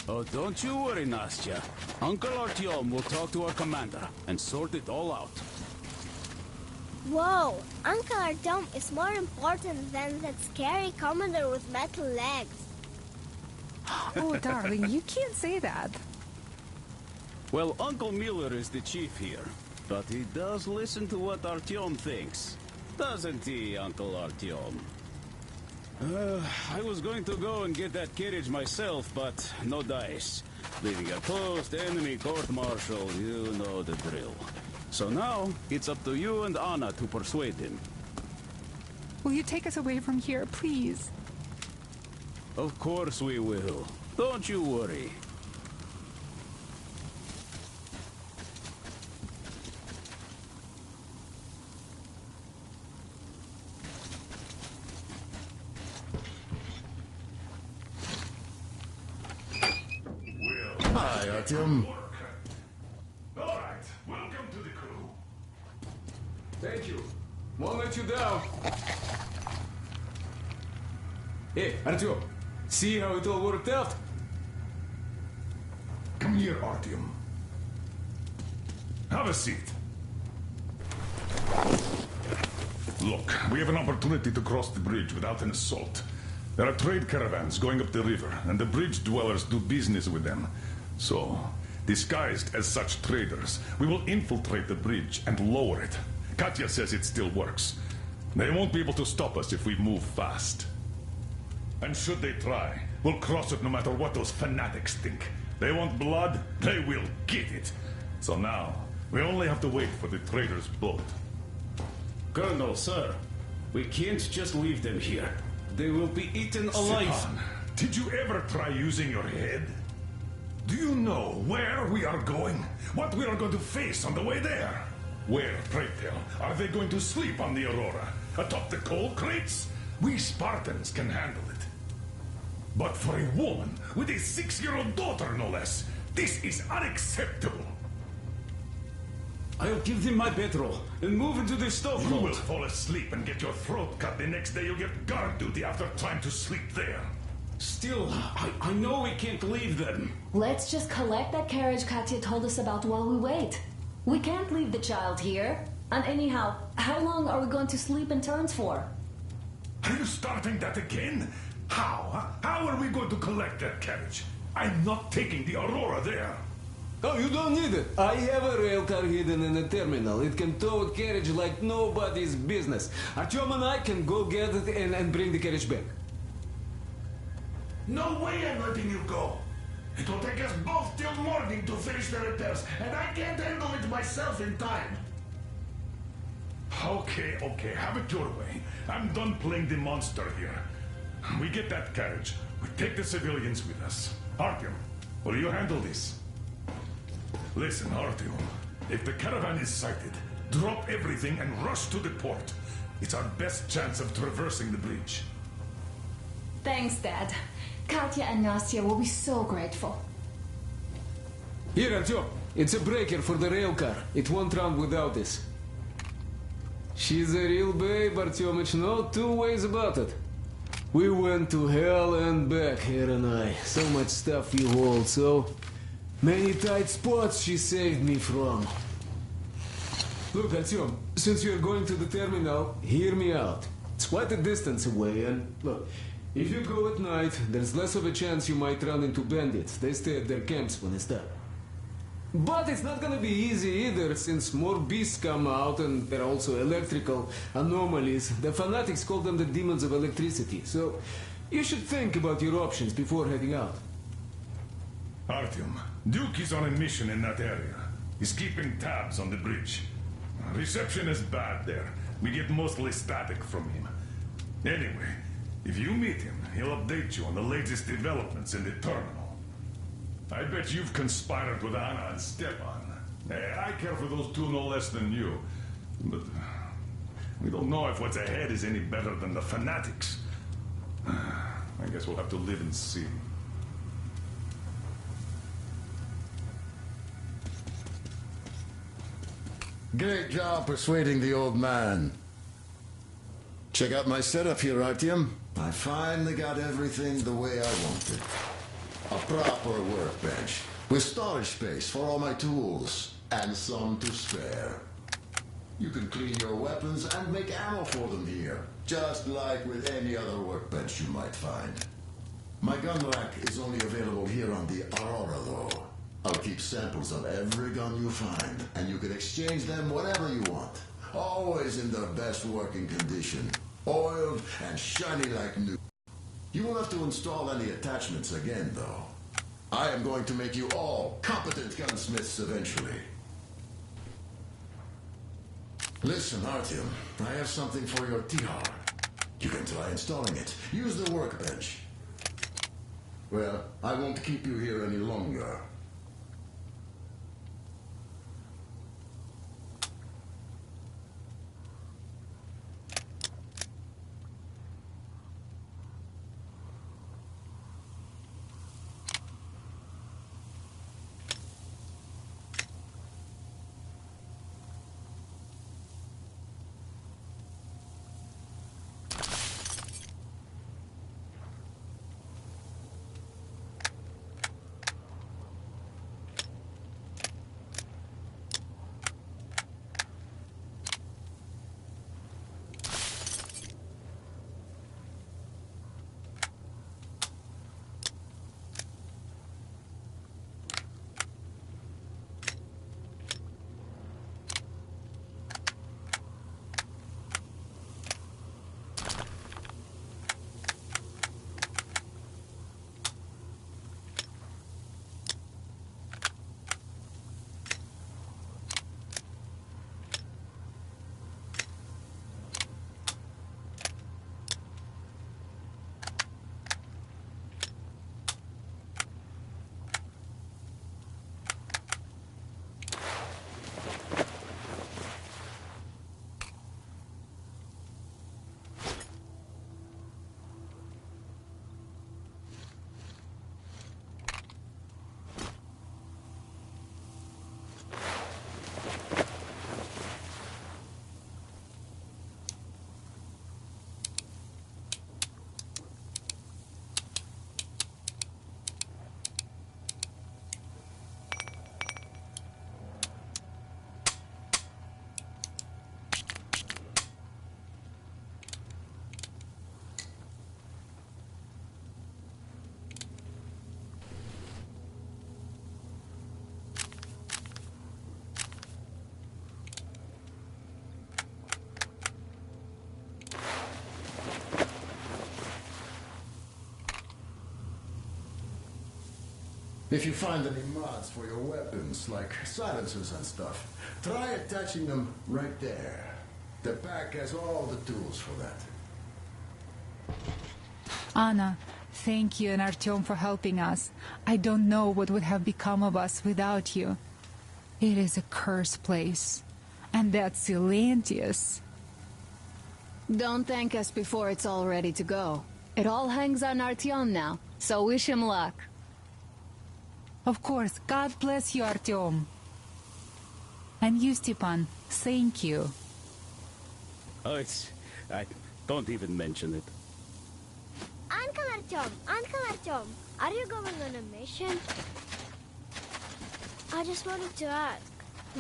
Oh, don't you worry, Nastya. Uncle Artyom will talk to our commander and sort it all out. Whoa, Uncle Artyom is more important than that scary commander with metal legs. Oh, darling, you can't say that. Well, Uncle Miller is the chief here, but he does listen to what Artyom thinks. Doesn't he, Uncle Artyom? I was going to go and get that carriage myself, but no dice. Leaving a closed enemy court-martial, you know the drill. So now, it's up to you and Anna to persuade him. Will you take us away from here, please? Of course we will. Don't you worry. Hi, Artyom. All right, welcome to the crew. Thank you. Won't let you down. Hey, Artyom. See how it all worked out? Come here, Artyom. Have a seat. Look, we have an opportunity to cross the bridge without an assault. There are trade caravans going up the river, and the bridge dwellers do business with them. So, disguised as such traders, we will infiltrate the bridge and lower it. Katya says it still works. They won't be able to stop us if we move fast. And should they try, we'll cross it no matter what those fanatics think. They want blood, they will get it. So now, we only have to wait for the trader's boat. Colonel, sir, we can't just leave them here. They will be eaten alive. Stepan, did you ever try using your head? Do you know where we are going? What we are going to face on the way there? Where, pray tell, are they going to sleep on the Aurora? Atop the coal crates? We Spartans can handle it. But for a woman with a 6-year-old daughter, no less, this is unacceptable. I'll give them my bedroll and move into the stokehold. You will fall asleep and get your throat cut the next day. You'll get guard duty after trying to sleep there. Still, I know we can't leave them. Let's just collect that carriage Katya told us about while we wait. We can't leave the child here. And anyhow, how long are we going to sleep in turns for? Are you starting that again? How? How are we going to collect that carriage? I'm not taking the Aurora there. Oh, you don't need it. I have a rail car hidden in the terminal. It can tow a carriage like nobody's business. Artyom and I can go get it and bring the carriage back. No way I'm letting you go. It will take us both till morning working to finish the repairs, and I can't handle it myself in time. Okay, okay, have it your way. I'm done playing the monster here. We get that carriage. We take the civilians with us. Artyom, will you handle this? Listen, Artyom. If the caravan is sighted, drop everything and rush to the port. It's our best chance of traversing the bridge. Thanks, Dad. Katya and Nastya will be so grateful. Here, Artyom. It's a breaker for the rail car. It won't run without this. She's a real babe, Artyomich. No two ways about it. We went to hell and back, her and I. So much stuff you hold, so many tight spots she saved me from. Look, Artyom, since you're going to the terminal, hear me out. It's quite a distance away, and look, if you go at night, there's less of a chance you might run into bandits. They stay at their camps when it's dark. But it's not gonna be easy either, since more beasts come out, and there are also electrical anomalies. The fanatics call them the demons of electricity, so you should think about your options before heading out. Artyom, Duke is on a mission in that area. He's keeping tabs on the bridge. Reception is bad there. We get mostly static from him. Anyway, if you meet him, he'll update you on the latest developments in the terminal. I bet you've conspired with Anna and Stepan. I care for those two no less than you. But we don't know if what's ahead is any better than the fanatics. I guess we'll have to live and see. Great job persuading the old man. Check out my setup here, Artyom. I finally got everything the way I wanted. A proper workbench, with storage space for all my tools, and some to spare. You can clean your weapons and make ammo for them here, just like with any other workbench you might find. My gun rack is only available here on the Aurora, though. I'll keep samples of every gun you find, and you can exchange them whenever you want. Always in the best working condition, oiled and shiny like new. You won't have to install any attachments again, though. I am going to make you all competent gunsmiths eventually. Listen, Artyom, I have something for your TR. You can try installing it. Use the workbench. Well, I won't keep you here any longer. If you find any mods for your weapons, like silencers and stuff, try attaching them right there. The pack has all the tools for that. Anna, thank you and Artyom for helping us. I don't know what would have become of us without you. It is a cursed place. And that's Silentius. Don't thank us before it's all ready to go. It all hangs on Artyom now, so wish him luck. Of course. God bless you, Artyom. And you, Stepan, thank you. Oh, I don't even mention it. Uncle Artyom, are you going on a mission? I just wanted to ask,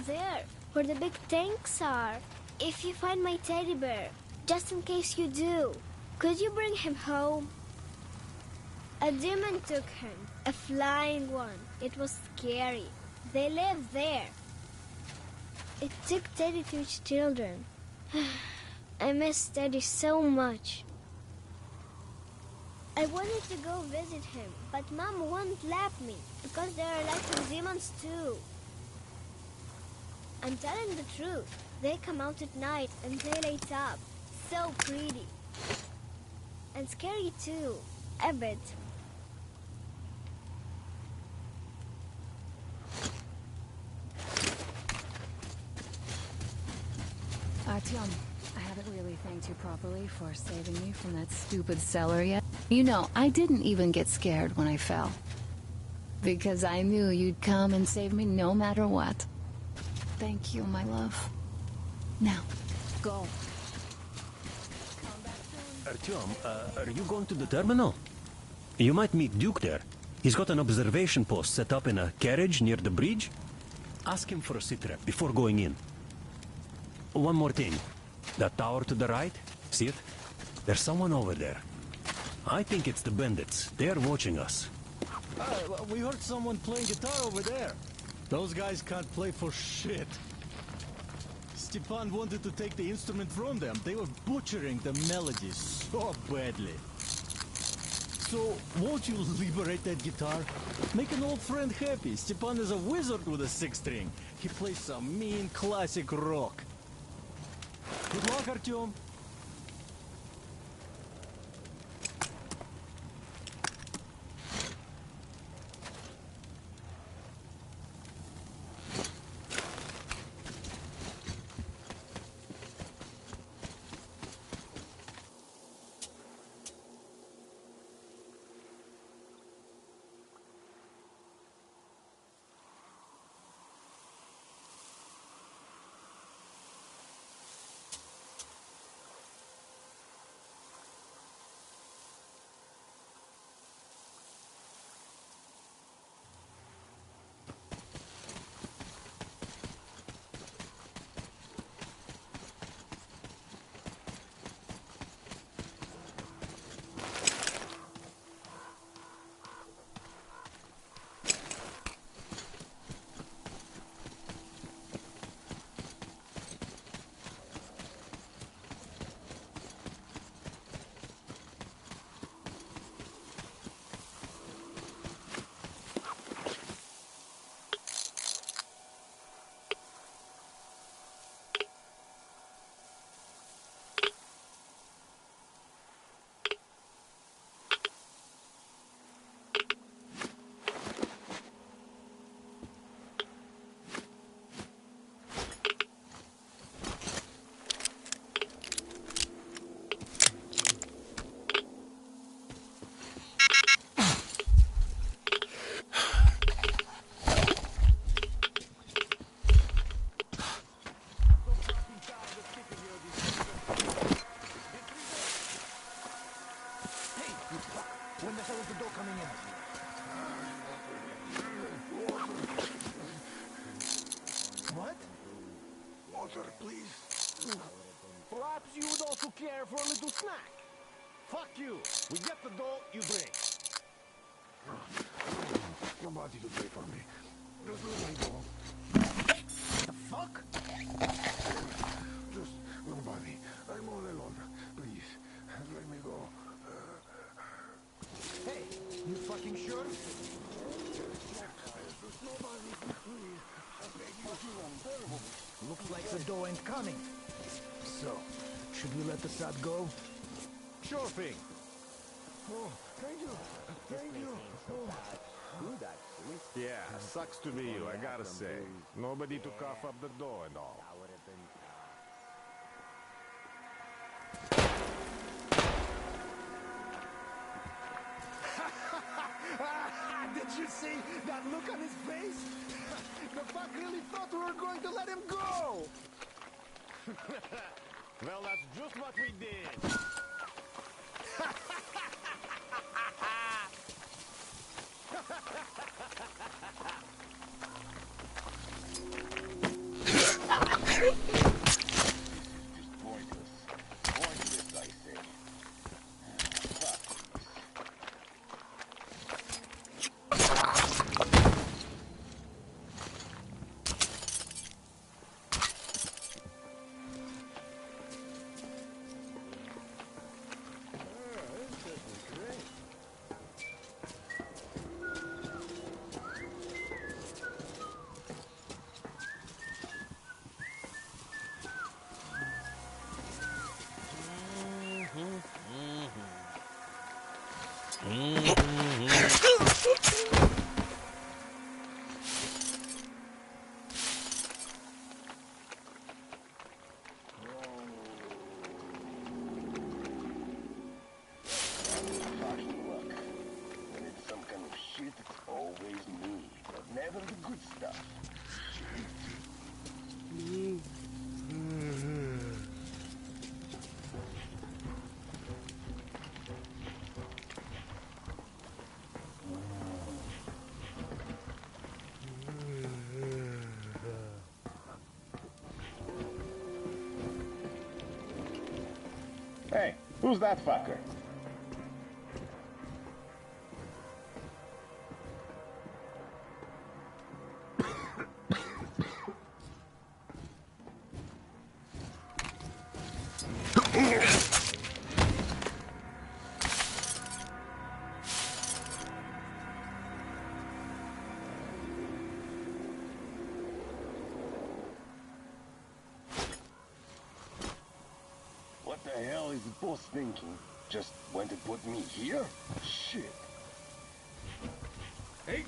there, where the big tanks are, if you find my teddy bear, just in case you do, could you bring him home? A demon took him, a flying one. It was scary. They live there. It took Teddy to its children. I miss Teddy so much. I wanted to go visit him, but Mom won't let me, because there are lots of demons too. I'm telling the truth. They come out at night and they light up. So pretty. And scary too, a bit. Artyom, I haven't really thanked you properly for saving me from that stupid cellar yet. You know, I didn't even get scared when I fell. Because I knew you'd come and save me no matter what. Thank you, my love. Now, go. Artyom, are you going to the terminal? You might meet Duke there. He's got an observation post set up in a carriage near the bridge. Ask him for a sitrep before going in. One more thing. That tower to the right, see it? There's someone over there. I think it's the bandits. They're watching us. We heard someone playing guitar over there. Those guys can't play for shit. Stepan wanted to take the instrument from them. They were butchering the melodies so badly. So, won't you liberate that guitar? Make an old friend happy. Stepan is a wizard with a six-string. He plays some mean classic rock. Good luck, Artyom. Care for a little snack. Fuck you. We get the dough, you drink. Nobody to pay for me. Just let me go. The fuck? Just nobody. I'm all alone. Please, let me go. Hey, you fucking sure? Looks like the dough ain't coming. So, should we let the sod go? Sure thing. Oh, thank you. Thank you. Oh. Yeah, sucks to be you, I gotta say. Nobody to cough up the dough and all. Did you see that look on his face? The fuck really thought we were going to let him go! Well, that's just what we did. Hey, who's that fucker? What the hell is the boss thinking? Just went to put me here? Shit. Hey!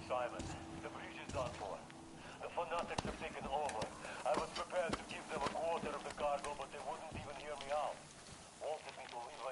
Simon, the bridge is done for. The fanatics have taken over. I was prepared to give them a quarter of the cargo, but they wouldn't even hear me out. Wanted me to leave